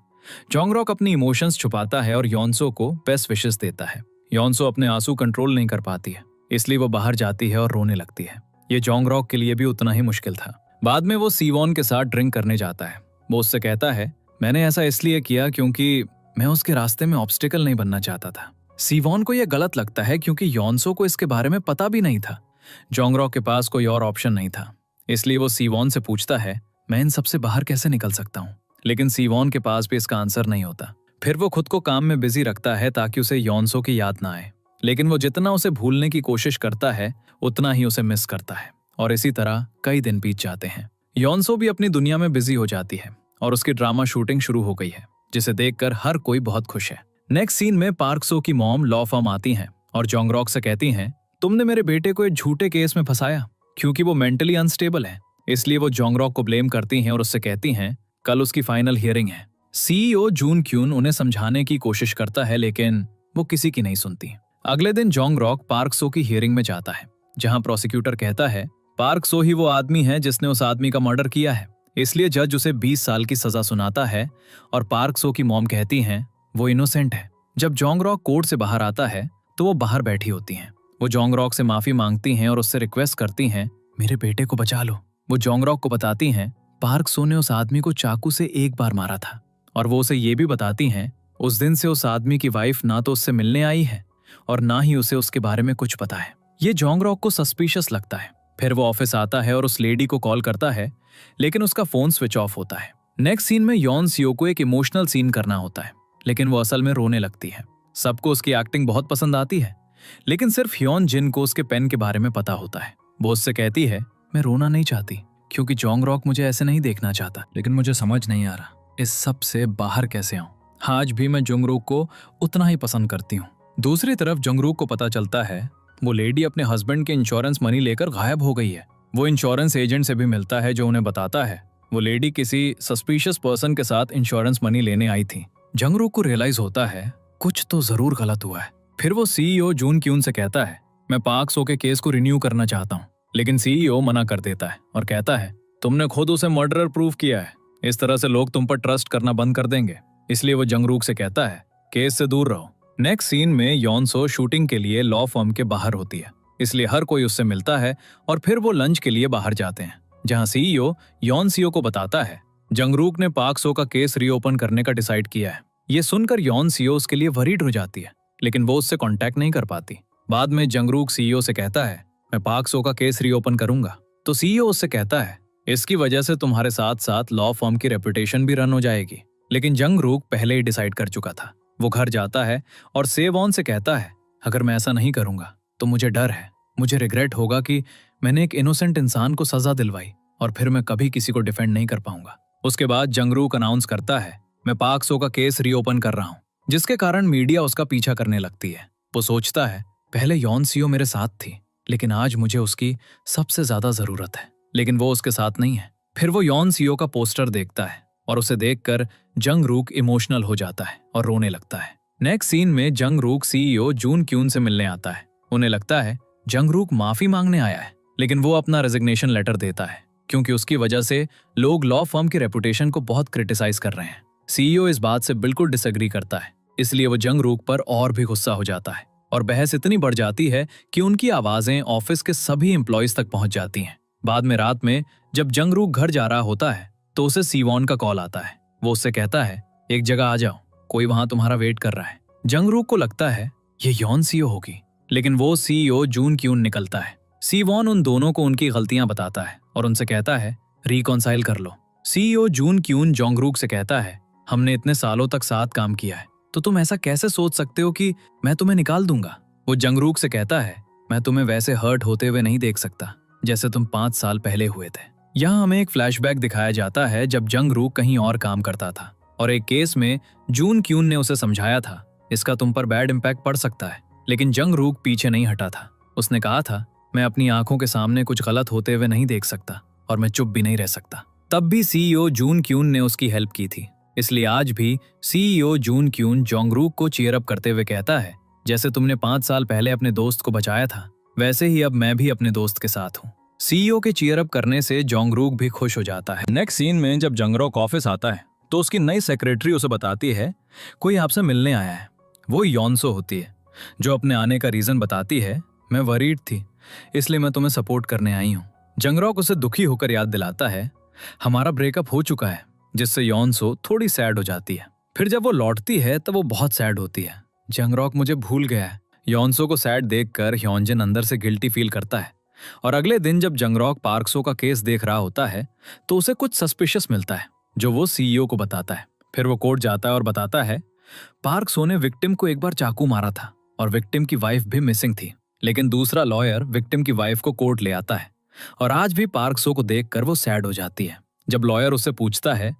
जोंगरॉक अपनी इमोशंस छुपाता है और योनसो को बेस्ट विशेस देता है। योनसो अपने आंसू कंट्रोल नहीं कर पाती है, इसलिए वो बाहर जाती है और रोने लगती है। ये जोंगरॉक के लिए भी उतना ही मुश्किल था। बाद में वो सीवॉन के साथ ड्रिंक करने जाता है। वो उससे कहता है, मैंने ऐसा इसलिए किया क्योंकि मैं उसके रास्ते में ऑब्स्टिकल नहीं बनना चाहता था। सीवॉन को यह गलत लगता है क्योंकि योनसो को इसके बारे में पता भी नहीं था। जोंगरॉक के पास कोई और ऑप्शन नहीं था, इसलिए वो सीवॉन से पूछता है, मैं इन सबसे बाहर कैसे निकल सकता हूँ? लेकिन सीवॉन के पास भी इसका आंसर नहीं होता। फिर वो खुद को काम में बिजी रखता है ताकि उसे योनसो की याद ना आए। लेकिन वो जितना उसे भूलने की कोशिश करता है उतना ही उसे मिस करता है, और इसी तरह कई दिन बीत जाते हैं। योनसो भी अपनी दुनिया में बिजी हो जाती है और उसकी ड्रामा शूटिंग शुरू हो गई है, जिसे देखकर हर कोई बहुत खुश है। नेक्स्ट सीन में पार्क सो की मॉम लॉ फर्म आती हैं और जोंगरॉक से कहती हैं, तुमने मेरे बेटे को एक झूठे केस में फंसाया। क्योंकि वो मेंटली अनस्टेबल है, इसलिए वो जोंगरॉक को ब्लेम करती हैं और उससे कहती हैं कल उसकी फाइनल हियरिंग है। सीईओ जून क्यून उन्हें समझाने की कोशिश करता है, लेकिन वो किसी की नहीं सुनती। अगले दिन जोंगरॉक पार्क सो की हियरिंग में जाता है, जहां प्रोसिक्यूटर कहता है पार्क सो ही वो आदमी है जिसने उस आदमी का मर्डर किया है, इसलिए जज उसे 20 साल की सजा सुनाता है और पार्क सो की मॉम कहती हैं वो इनोसेंट है। जब जोंगरॉक कोर्ट से बाहर आता है तो वो बाहर बैठी होती हैं। वो जोंगरॉक से माफी मांगती हैं और उससे रिक्वेस्ट करती हैं, मेरे बेटे को बचा लो। वो जोंगरॉक को बताती हैं पार्क सो ने उस आदमी को चाकू से एक बार मारा था, और वो उसे ये भी बताती हैं उस दिन से उस आदमी की वाइफ ना तो उससे मिलने आई है और ना ही उसे उसके बारे में कुछ पता है। ये जोंगरॉक को सस्पिशियस लगता है। फिर वो ऑफिस आता है और उस लेडी को कॉल करता है, लेकिन उसका फोन स्विच ऑफ होता है। नेक्स्ट सीन में योन सियो को एक इमोशनल सीन करना होता है, लेकिन वो असल में रोने लगती है। सबको उसकी एक्टिंग बहुत पसंद आती है, लेकिन सिर्फ ह्योन जिन को उसके पेन के बारे में पता होता है। वो उससे कहती है, मैं रोना नहीं चाहती क्योंकि जोंगरॉक मुझे ऐसे नहीं देखना चाहता, लेकिन मुझे समझ नहीं आ रहा इस सब से बाहर कैसे आऊं। आज भी मैं जोंगरूक को उतना ही पसंद करती हूँ। दूसरी तरफ जोंगरूक को पता चलता है वो लेडी अपने हस्बैंड के इंश्योरेंस मनी लेकर गायब हो गई है। वो इंश्योरेंस एजेंट से भी मिलता है जो उन्हें बताता है वो लेडी किसी सस्पिशियस पर्सन के साथ इंश्योरेंस मनी लेने आई थी। जोंगरूक को रियलाइज होता है कुछ तो जरूर गलत हुआ है। फिर वो सीईओ जून क्यून से कहता है, मैं पार्क सो के केस को रिन्यू करना चाहता हूँ, लेकिन सीईओ मना कर देता है और कहता है, तुमने खुद उसे मर्डरर प्रूव किया है, इस तरह से लोग तुम पर ट्रस्ट करना बंद कर देंगे। इसलिए वो जोंगरूक से कहता है, केस से दूर रहो। नेक्स्ट सीन में योनसो शूटिंग के लिए लॉ फर्म के बाहर होती है, इसलिए हर कोई उससे मिलता है और फिर वो लंच के लिए बाहर जाते हैं, जहां सीईओ योनसियो को बताता है जोंगरूक ने पार्क सो का केस रीओपन करने का डिसाइड किया है। ये सुनकर योनसियो उसके लिए वरीड हो जाती है, लेकिन वो उससे कांटेक्ट नहीं कर पाती। बाद में जोंगरूक सीईओ से कहता है, मैं पार्क सो का केस रीओपन करूंगा। तो सीईओ उससे कहता है, इसकी वजह से तुम्हारे साथ साथ लॉ फर्म की रेपुटेशन भी रन हो जाएगी। लेकिन जोंगरूक पहले ही डिसाइड कर चुका था। वो घर जाता है और सेवॉन से कहता है, अगर मैं ऐसा नहीं करूंगा तो मुझे डर है, मुझे रिग्रेट होगा कि मैंने एक इनोसेंट इंसान को सजा दिलवाई और फिर मैं कभी किसी को डिफेंड नहीं कर पाऊंगा। उसके बाद जोंगरूक अनाउंस करता है, मैं पार्क सो का केस रीओपन कर रहा हूँ, जिसके कारण मीडिया उसका पीछा करने लगती है। वो सोचता है, पहले योनसियो मेरे साथ थी, लेकिन आज मुझे उसकी सबसे ज्यादा जरूरत है, लेकिन वो उसके साथ नहीं है। फिर वो योनसियो का पोस्टर देखता है और उसे देखकर जोंगरूक इमोशनल हो जाता है और रोने लगता है। नेक्स्ट सीन में जोंगरूक सीईओ जून क्यून से मिलने आता है। उन्हें लगता है जोंगरूक माफी मांगने आया है, लेकिन वो अपना रेजिग्नेशन लेटर देता है क्योंकि उसकी वजह से लोग लॉ फर्म की रेपुटेशन को बहुत क्रिटिसाइज कर रहे हैं। सीईओ इस बात से बिल्कुल डिसएग्री करता है, इसलिए वो जोंगरूक पर और भी गुस्सा हो जाता है और बहस इतनी बढ़ जाती है कि उनकी आवाजें ऑफिस के सभी एम्प्लॉयज तक पहुंच जाती हैं। बाद में रात में जब जोंगरूक घर जा रहा होता है तो उसे सीवॉन का कॉल आता है। वो उससे कहता है, एक जगह आ जाओ, कोई वहां तुम्हारा वेट कर रहा है। जोंगरूक को लगता है ये योनसियो होगी, लेकिन वो सीईओ जून क्यून निकलता है। सीवॉन उन दोनों को उनकी गलतियां बताता है और उनसे कहता है, रिकॉन्साइल कर लो। सीईओ जून क्यून जोंगरूक से कहता है, हमने इतने सालों तक साथ काम किया है, तो तुम ऐसा कैसे सोच सकते हो कि मैं तुम्हें निकाल दूंगा। वो जोंगरूक से कहता है, मैं तुम्हें वैसे हर्ट होते हुए नहीं देख सकता जैसे तुम 5 साल पहले हुए थे। यहाँ हमें एक फ्लैशबैक दिखाया जाता है जब जोंगरूक कहीं और काम करता था और एक केस में जून क्यून ने उसे समझाया था, इसका तुम पर बैड इम्पैक्ट पड़ सकता है, लेकिन जोंगरूक पीछे नहीं हटा था। उसने कहा था, मैं अपनी आंखों के सामने कुछ गलत होते हुए नहीं देख सकता और मैं चुप भी नहीं रह सकता। तब भी सीईओ जून क्यून ने उसकी हेल्प की थी, इसलिए आज भी सीईओ जून क्यून जोंगरूक को चीयर अप करते हुए कहता है, जैसे तुमने 5 साल पहले अपने दोस्त को बचाया था, वैसे ही अब मैं भी अपने दोस्त के साथ हूँ। सीईओ के चीयर अप करने से जोंगरूक भी खुश हो जाता है। नेक्स्ट सीन में जब जोंगरूक ऑफिस आता है तो उसकी नई सेक्रेटरी उसे बताती है कोई आपसे मिलने आया है। वो योनसो होती है जो अपने आने का रीजन बताती है, मैं वरीड थी इसलिए मैं तुम्हें सपोर्ट करने आई हूँ। जंगरॉक उसे दुखी होकर याद दिलाता है हमारा ब्रेकअप हो चुका है, जिससे योनसो थोड़ी सैड हो जाती है। फिर जब वो लौटती है तब वो बहुत सैड होती है। जंगरॉक मुझे भूल गया है। योनसो को सैड देखकर ह्योनजिन अंदर से गिल्टी फील करता है और अगले दिन जब जंगरॉक पार्क सो का केस देख रहा होता है तो उसे कुछ सस्पिशियस मिलता है जो वो सीईओ को बताता है। फिर वो कोर्ट जाता है और बताता है पार्क सो ने विक्टिम को एक बार चाकू मारा था और विक्टिम की वाइफ भी मिसिंग थी। लेकिन दूसरा लॉयर विक्टिम की वाइफ को कोर्ट ले आता है और आज भी पार्क सो को देखकर वो सैड हो जाती है। जब लॉयर उससे पूछता है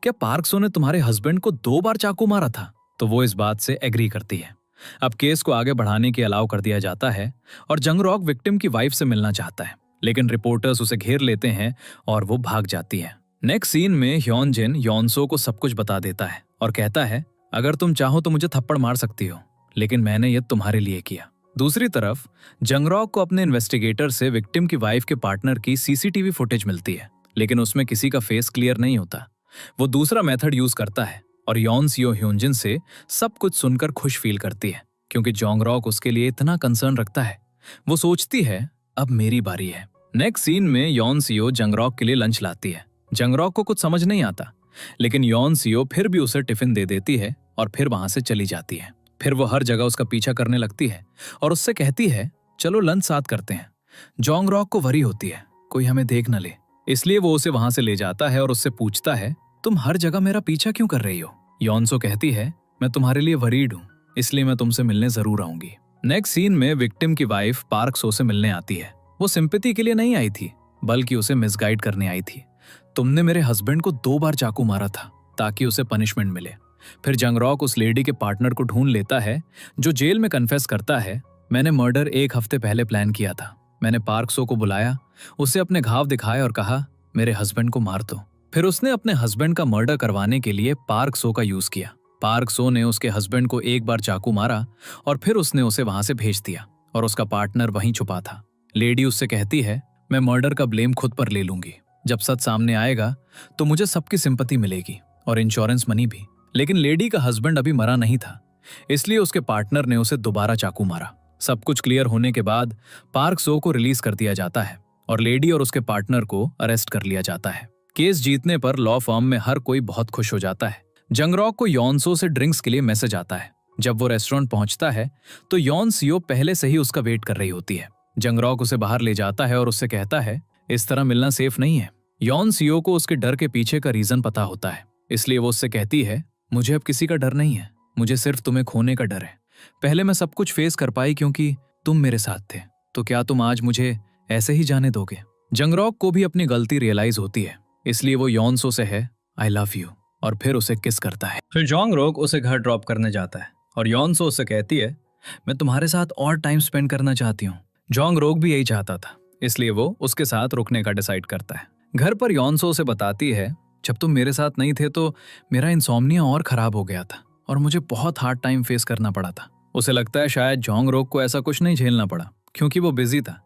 क्या पार्क सो ने तुम्हारे हस्बैंड को 2 बार चाकू मारा था, तो वो इस बात से एग्री करती है। अब केस को आगे बढ़ाने की अलाउ कर दिया जाता है और जंगरॉक विक्टिम की वाइफ से मिलना चाहता है, लेकिन रिपोर्टर्स उसे घेर लेते हैं और वो भाग जाती है। नेक्स्ट सीन में ह्योनजिन योनसो को सब कुछ बता देता है और कहता है अगर तुम चाहो तो मुझे थप्पड़ मार सकती हो, लेकिन मैंने ये तुम्हारे लिए किया। दूसरी तरफ जंगरॉक को अपने इन्वेस्टिगेटर से विक्टिम की वाइफ के पार्टनर की सीसीटीवी फुटेज मिलती है, लेकिन उसमें किसी का फेस क्लियर नहीं होता। वो दूसरा मेथड यूज करता है और योनसियो ह्योनजिन से सब कुछ सुनकर खुश फील करती है क्योंकि जंगरॉक उसके लिए इतना कंसर्न रखता है। वो सोचती है अब मेरी बारी है। नेक्स्ट सीन में योनसियो जंगरॉक के लिए लंच लाती है। जंगरॉक को कुछ समझ नहीं आता, लेकिन योनसियो फिर भी उसे टिफिन दे देती है और फिर वहां से चली जाती है। फिर वो हर जगह उसका पीछा करने लगती है और उससे कहती है चलो लंच साथ करते हैं। जंगरॉक को वरी होती है कोई हमें देख न ले, इसलिए वो उसे वहां से ले जाता है और उससे पूछता है तुम हर जगह मेरा पीछा क्यों कर रही हो। योनसो कहती है मैं तुम्हारे लिए वरीड हूँ, इसलिए मैं तुमसे मिलने जरूर आऊंगी। नेक्स्ट सीन में विक्टिम की वाइफ पार्क सो से मिलने आती है। वो सिंपैथी के लिए नहीं आई थी बल्कि उसे मिसगाइड करने आई थी। तुमने मेरे हस्बैंड को 2 बार चाकू मारा था ताकि उसे पनिशमेंट मिले। फिर जंगरॉक उस लेडी के पार्टनर को ढूंढ लेता है जो जेल में कन्फेस करता है मैंने मर्डर 1 हफ्ते पहले प्लान किया था। मैंने पार्क सो को बुलाया, उसे अपने घाव दिखाए और कहा मेरे हस्बैंड को मार दो। फिर उसने अपने हस्बैंड का मर्डर करवाने के लिए पार्क सो का यूज किया। पार्क सो ने उसके हस्बैंड को 1 बार चाकू मारा और फिर उसने उसे वहां से भेज दिया और उसका पार्टनर वहीं छुपा था। लेडी उससे कहती है मैं मर्डर का ब्लेम खुद पर ले लूंगी। जब सच सामने आएगा तो मुझे सबकी सिंपैथी मिलेगी और इंश्योरेंस मनी भी। लेकिन लेडी का हस्बैंड अभी मरा नहीं था, इसलिए उसके पार्टनर ने उसे दोबारा चाकू मारा। सब कुछ क्लियर होने के बाद पार्क सो को रिलीज कर दिया जाता है और लेडी और उसके पार्टनर को अरेस्ट कर लिया जाता है। केस जीतने पर लॉ फर्म में हर कोई बहुत खुश हो जाता है। जंगरॉक को योनसो से ड्रिंक्स के लिए मैसेज आता है। जब वो रेस्टोरेंट पहुंचता है तो योनसियो पहले से ही उसका वेट कर रही होती है। जंगरॉक उसे बाहर ले जाता है और उससे कहता है इस तरह मिलना सेफ नहीं है। योनसियो को उसके डर के पीछे का रीजन पता होता है, इसलिए वो उससे कहती है मुझे अब किसी का डर नहीं है, मुझे सिर्फ तुम्हें खोने का डर है। पहले मैं सब कुछ फेस कर पाई क्योंकि तुम मेरे साथ थे, तो क्या तुम आज मुझे ऐसे ही जाने दोगे। जंगरॉक को भी अपनी गलती रियलाइज होती है, इसलिए वो योनसो से है आई लव यू और फिर उसे किस करता है। फिर जंगरॉक उसे घर ड्रॉप करने जाता है और योनसो उससे कहती है मैं तुम्हारे साथ और टाइम स्पेंड करना चाहती हूँ। जंगरॉक भी यही चाहता था, इसलिए वो उसके साथ रुकने का डिसाइड करता है। घर पर योनसो से बताती है जब तुम मेरे साथ नहीं थे तो मेरा इंसोम्निया और खराब हो गया था और मुझे बहुत हार्ड टाइम फेस करना पड़ा था। उसे लगता है शायद जंगरॉक को ऐसा कुछ नहीं झेलना पड़ा क्योंकि वो बिजी था,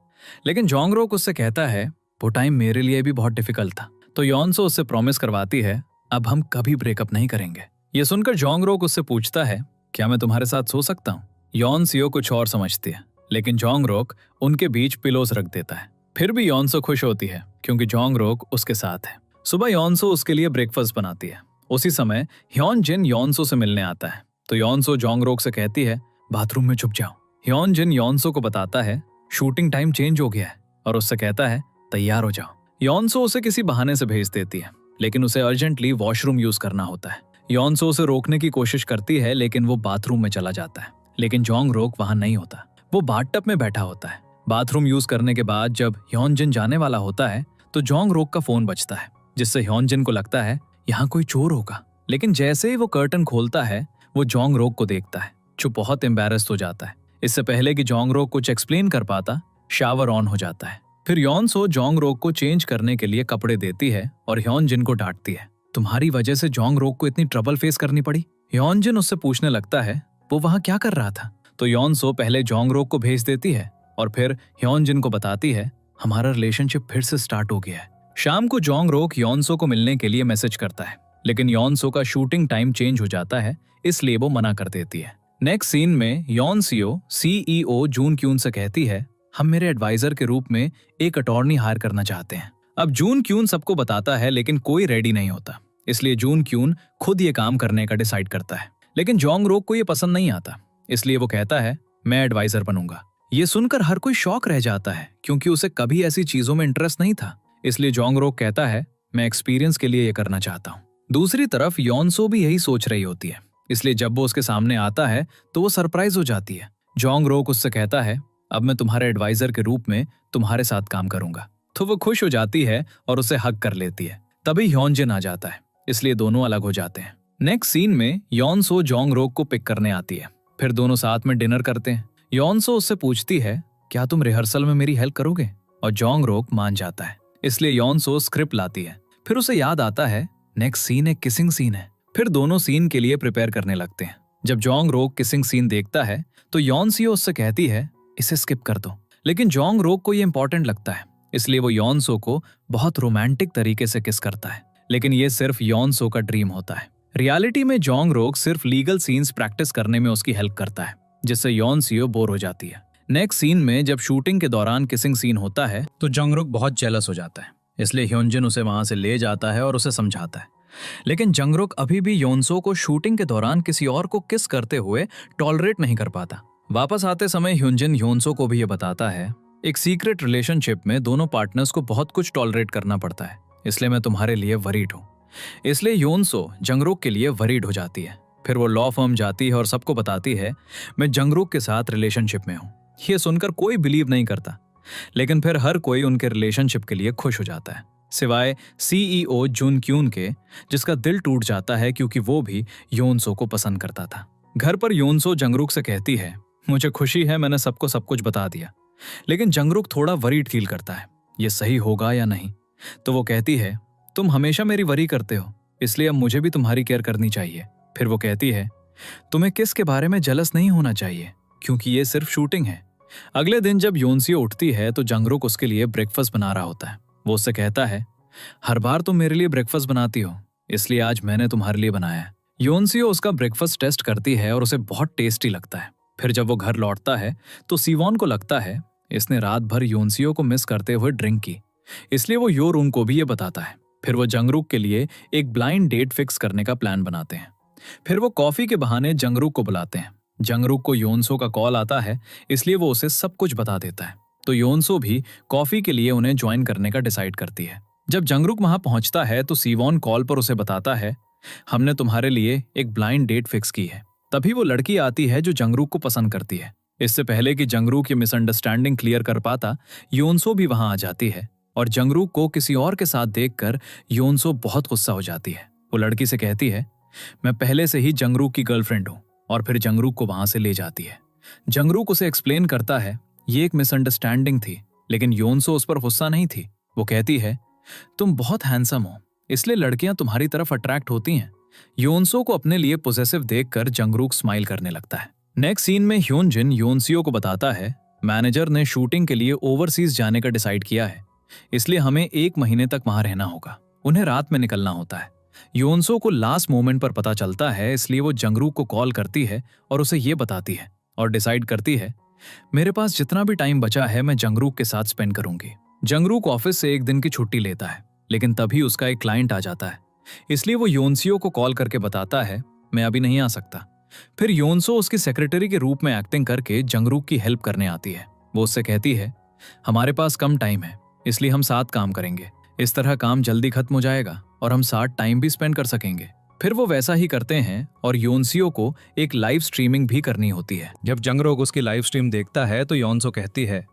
लेकिन जंगरॉक उससे कहता है वो टाइम मेरे लिए भी बहुत डिफिकल्ट था। तो योनसो उससे प्रॉमिस करवाती है अब हम कभी ब्रेकअप नहीं करेंगे। ये सुनकर जंगरॉक उससे पूछता है क्या मैं तुम्हारे साथ सो सकता हूँ। योनसियो कुछ और समझती है, लेकिन जंगरॉक उनके बीच पिलोस रख देता है। फिर भी योनसो खुश होती है क्योंकि जंगरॉक उसके साथ है। सुबह योनसो उसके लिए ब्रेकफास्ट बनाती है। उसी समय ह्योनजिन योनसो से मिलने आता है, तो योनसो जंगरॉक से कहती है बाथरूम में छुप जाओ। ह्योनजिन योनसो को बताता है शूटिंग टाइम चेंज हो गया है और उससे कहता है तैयार हो जाओ। योनसो उसे किसी बहाने से भेज देती है, लेकिन उसे अर्जेंटली वॉशरूम यूज करना होता है। योनसो उसे रोकने की कोशिश करती है, लेकिन वो बाथरूम में चला जाता है, लेकिन जंगरॉक वहां नहीं होता। वो बाथटब में बैठा होता है। बाथरूम यूज करने के बाद जब ह्योनजिन जाने वाला होता है तो जंगरॉक का फोन बजता है, जिससे ह्योनजिन को लगता है यहाँ कोई चोर होगा। लेकिन जैसे ही वो कर्टन खोलता है वो जंगरॉक को देखता है, जो बहुत एम्बैरेस्ड हो जाता है। इससे पहले कि जंगरॉक कुछ एक्सप्लेन कर पाता, शावर ऑन हो जाता है। फिर योनसो जंगरॉक को चेंज करने के लिए कपड़े देती है और ह्योनजिन को डांटती है तुम्हारी वजह से जंगरॉक को इतनी ट्रबल फेस करनी पड़ी। ह्योनजिन उससे पूछने लगता है वो वहां क्या कर रहा था, तो योनसो पहले जंगरॉक को भेज देती है और फिर ह्योनजिन को बताती है हमारा रिलेशनशिप फिर से स्टार्ट हो गया है। शाम को जंगरॉक योनसो को मिलने के लिए मैसेज करता है, लेकिन योनसो का शूटिंग टाइम चेंज हो जाता है, इसलिए वो मना कर देती है। नेक्स्ट सीन में योनसियो सीईओ जून क्यून से कहती है, हम मेरे एडवाइजर के रूप में एक अटॉर्नी हायर करना चाहते हैं। अब जून क्यून सबको बताता है, लेकिन कोई रेडी नहीं होता, इसलिए जून क्यून खुद ये काम करने का डिसाइड करता है। लेकिन जोंग रोक को ये पसंद नहीं आता, इसलिए वो कहता है, मैं एडवाइजर बनूंगा। ये सुनकर हर कोई शॉक रह जाता है, क्योंकि उसे कभी ऐसी चीजों में इंटरेस्ट नहीं था। इसलिए जोंग रोक कहता है, मैं एक्सपीरियंस के लिए ये करना चाहता हूँ। दूसरी तरफ योनसो भी यही सोच रही होती है, इसलिए जब वो उसके सामने आता है तो वो सरप्राइज हो जाती है। जोंग रोक उससे कहता है, अब मैं तुम्हारे एडवाइजर के रूप में तुम्हारे साथ काम करूंगा। तो वो खुश हो जाती है और उसे हग कर लेती है। तभी ह्योनजिन आ जाता है, इसलिए दोनों अलग हो जाते हैं। नेक्स्ट सीन में योनसो जोंग रोक को पिक करने आती है, फिर दोनों साथ में डिनर करते हैं। योनसो उससे पूछती है, क्या तुम रिहर्सल में मेरी हेल्प करोगे? और जोंग रोक मान जाता है, इसलिए योनसो स्क्रिप्ट लाती है। फिर उसे याद आता है नेक्स्ट सीन एक किसिंग सीन है। फिर दोनों सीन के लिए प्रिपेयर करने लगते हैं। जब जोंग रोक किसिंग सीन देखता है तो योनसियो उससे कहती है, इसे स्किप कर दो। लेकिन जोंग रोक को ये इंपॉर्टेंट लगता है, इसलिए वो योनसो को बहुत रोमांटिक तरीके से किस करता है। लेकिन ये सिर्फ योनसो का ड्रीम होता है। रियलिटी में जोंग रोक सिर्फ लीगल सीन्स प्रैक्टिस करने में उसकी हेल्प करता है, जिससे योनसियो बोर हो जाती है। नेक्स्ट सीन में जब शूटिंग के दौरान किसिंग सीन होता है तो जोंग रोक बहुत जेलस हो जाता है, इसलिए ह्योनजिन उसे वहां से ले जाता है और उसे समझाता है। लेकिन जंगरुक अभी भी योनसो को शूटिंग के दौरान किसी और को किस करते हुए टॉलरेट नहीं कर पाता। वापस आते समय ह्योनजिन योनसो को भी ये बताता है, एक सीक्रेट रिलेशनशिप में दोनों पार्टनर्स को बहुत कुछ टॉलरेट करना पड़ता है, इसलिए मैं तुम्हारे लिए वरीड हूँ। इसलिए योनसो जंगरुक के लिए वरीड हो जाती है। फिर वो लॉ फर्म जाती है और सबको बताती है, मैं जंगरुक के साथ रिलेशनशिप में हूँ। ये सुनकर कोई बिलीव नहीं करता, लेकिन फिर हर कोई उनके रिलेशनशिप के लिए खुश हो जाता है, सिवाय सीईओ जून क्यून के, जिसका दिल टूट जाता है क्योंकि वो भी योनसो को पसंद करता था। घर पर योनसो जंगरुक से कहती है, मुझे खुशी है मैंने सबको सब कुछ बता दिया। लेकिन जंगरुक थोड़ा वरीड फील करता है, ये सही होगा या नहीं। तो वो कहती है, तुम हमेशा मेरी वरी करते हो, इसलिए अब मुझे भी तुम्हारी केयर करनी चाहिए। फिर वो कहती है, तुम्हें किस के बारे में जलस नहीं होना चाहिए, क्योंकि ये सिर्फ शूटिंग है। अगले दिन जब योनसियो उठती है तो जंगरुक उसके लिए ब्रेकफास्ट बना रहा होता है। वो उससे कहता है, हर बार तुम मेरे लिए ब्रेकफास्ट बनाती हो, इसलिए आज मैंने तुम्हारे लिए बनाया है। योनसियो उसका ब्रेकफास्ट टेस्ट करती है और उसे बहुत टेस्टी लगता है। फिर जब वो घर लौटता है तो सीवॉन को लगता है इसने रात भर योनसियो को मिस करते हुए ड्रिंक की, इसलिए वो योरून को भी ये बताता है। फिर वो जंगरुक के लिए एक ब्लाइंड डेट फिक्स करने का प्लान बनाते हैं। फिर वो कॉफी के बहाने जंगरुक को बुलाते हैं। जंगरुक को योनसो का कॉल आता है, इसलिए वो उसे सब कुछ बता देता है। तो योनसो भी कॉफी के लिए उन्हें ज्वाइन करने का डिसाइड करती है। जब जंगरुक वहां पहुंचता है तो सीवॉन कॉल पर उसे बताता है, हमने तुम्हारे लिए एक ब्लाइंड डेट फिक्स की है। तभी वो लड़की आती है जो जंगरुक को पसंद करती है। इससे पहले कि जंगरुक ये मिसअंडरस्टैंडिंग क्लियर कर पाता, योनसो भी वहां आ जाती है और जंगरुक को किसी और के साथ देखकर योनसो बहुत गुस्सा हो जाती है। वो लड़की से कहती है, मैं पहले से ही जंगरुक की गर्लफ्रेंड हूँ, और फिर जंगरुक को वहां से ले जाती है। जंगरुक उसे एक्सप्लेन करता है, ये एक मिसअंडरस्टैंडिंग थी, लेकिन योनसो उस पर गुस्सा नहीं थी। वो कहती है, तुम बहुत हैंडसम हो, इसलिए लड़कियां तुम्हारी तरफ अट्रैक्ट होती हैं। योनसो को अपने लिए पॉसेसिव देखकर जंगरुक स्माइल करने लगता है। नेक्स्ट सीन में ह्योनजिन योनसियो को बताता है, मैनेजर ने शूटिंग के लिए ओवरसीज जाने का डिसाइड किया है, इसलिए हमें 1 महीने तक वहां रहना होगा। उन्हें रात में निकलना होता है। योनसो को लास्ट मोमेंट पर पता चलता है, इसलिए वो जंगरुक को कॉल करती है और उसे ये बताती है और डिसाइड करती है, मेरे पास जितना भी टाइम बचा है मैं जंगरुक के साथ स्पेंड करूंगी। जंगरुक ऑफिस से 1 दिन की छुट्टी लेता है, लेकिन तभी उसका एक क्लाइंट आ जाता है, इसलिए वो योनसियो को कॉल करके बताता है, मैं अभी नहीं आ सकता। फिर योनसो उसकी सेक्रेटरी के रूप में एक्टिंग करके जंगरुक की हेल्प करने आती है। वो उससे कहती है, हमारे पास कम टाइम है, इसलिए हम साथ काम करेंगे। इस तरह काम जल्दी खत्म हो जाएगा और हम साथ टाइम भी स्पेंड कर सकेंगे। फिर वो वैसा ही करते हैं और योनसियो को एक लाइव स्ट्रीमिंग भी करनी होती है। जब जंगरुक उसकी लाइव स्ट्रीम देखता है तो योनसो कहती है,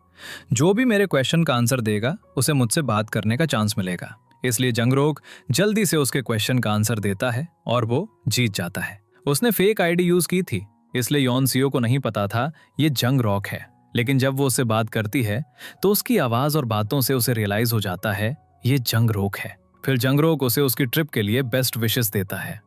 जो भी मेरे क्वेश्चन का आंसर देगा उसे मुझसे बात करने का चांस मिलेगा। इसलिए जंगरुक जल्दी से उसके क्वेश्चन का आंसर देता है और वो जीत जाता है। उसने फेक आईडी यूज की थी, इसलिए योनसियो को नहीं पता था ये जंगरुक है। लेकिन जब वो उससे बात करती है तो उसकी आवाज और बातों से उसे रियलाइज हो जाता है ये जंगरुक है। फिर जंगरुक उसे उसकी ट्रिप के लिए बेस्ट विशेस देता है।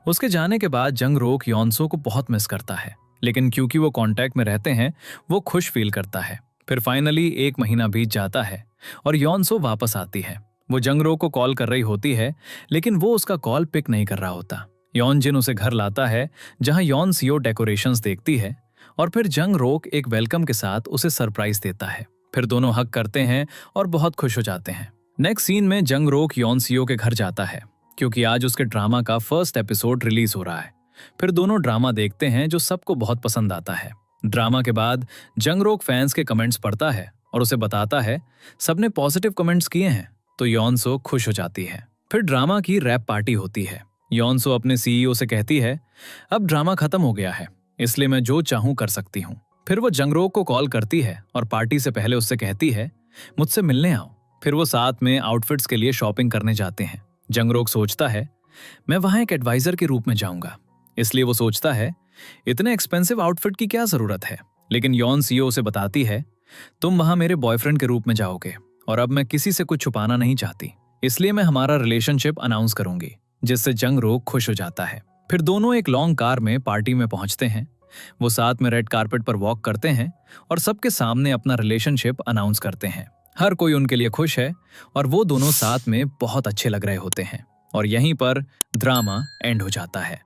उसके जाने के बाद जंगरुक योनसो को बहुत मिस करता है, लेकिन क्योंकि वो कांटेक्ट में रहते हैं वो खुश फील करता है। फिर फाइनली 1 महीना बीत जाता है और योनसो वापस आती है। वो जंगरो को कॉल कर रही होती है, लेकिन वो उसका कॉल पिक नहीं कर रहा होता। यॉनजिन उसे घर लाता है, जहां यॉन सियो डेकोरेशंस देखती है और फिर जंग रोक एक वेलकम के साथ उसे सरप्राइज देता है। फिर दोनों हग करते हैं और बहुत खुश हो जाते हैं। नेक्स्ट सीन में जंग रोक यॉन सियो के घर जाता है, क्योंकि आज उसके ड्रामा का फर्स्ट एपिसोड रिलीज हो रहा है। फिर दोनों ड्रामा देखते हैं, जो सबको बहुत पसंद आता है। ड्रामा के बाद जंग रोक फैंस के कमेंट्स पढ़ता है और उसे बताता है सबने पॉजिटिव कमेंट्स किए हैं, तो यॉनसो खुश हो जाती है। फिर ड्रामा की रैप पार्टी होती है। यॉनसो अपने सीईओ से कहती है, अब ड्रामा खत्म हो गया है, इसलिए मैं जो चाहूं कर सकती हूं। फिर वो जंगरोक को कॉल करती है और पार्टी से पहले उससे कहती है, मुझसे मिलने आओ। फिर वो साथ में आउटफिट्स के लिए शॉपिंग करने जाते हैं। जंगरोक सोचता है, मैं वहां एक एडवाइजर के रूप में जाऊंगा, इसलिए वो सोचता है इतने एक्सपेंसिव आउटफिट की क्या जरूरत है। लेकिन यॉन सीईओ उसे बताती है, तुम वहां मेरे बॉयफ्रेंड के रूप में जाओगे और अब मैं किसी से कुछ छुपाना नहीं चाहती, इसलिए मैं हमारा रिलेशनशिप अनाउंस करूंगी, जिससे जंगरोक खुश हो जाता है। फिर दोनों एक लॉन्ग कार में पार्टी में पहुंचते हैं। वो साथ में रेड कारपेट पर वॉक करते हैं और सबके सामने अपना रिलेशनशिप अनाउंस करते हैं। हर कोई उनके लिए खुश है और वो दोनों साथ में बहुत अच्छे लग रहे होते हैं। और यहीं पर ड्रामा एंड हो जाता है।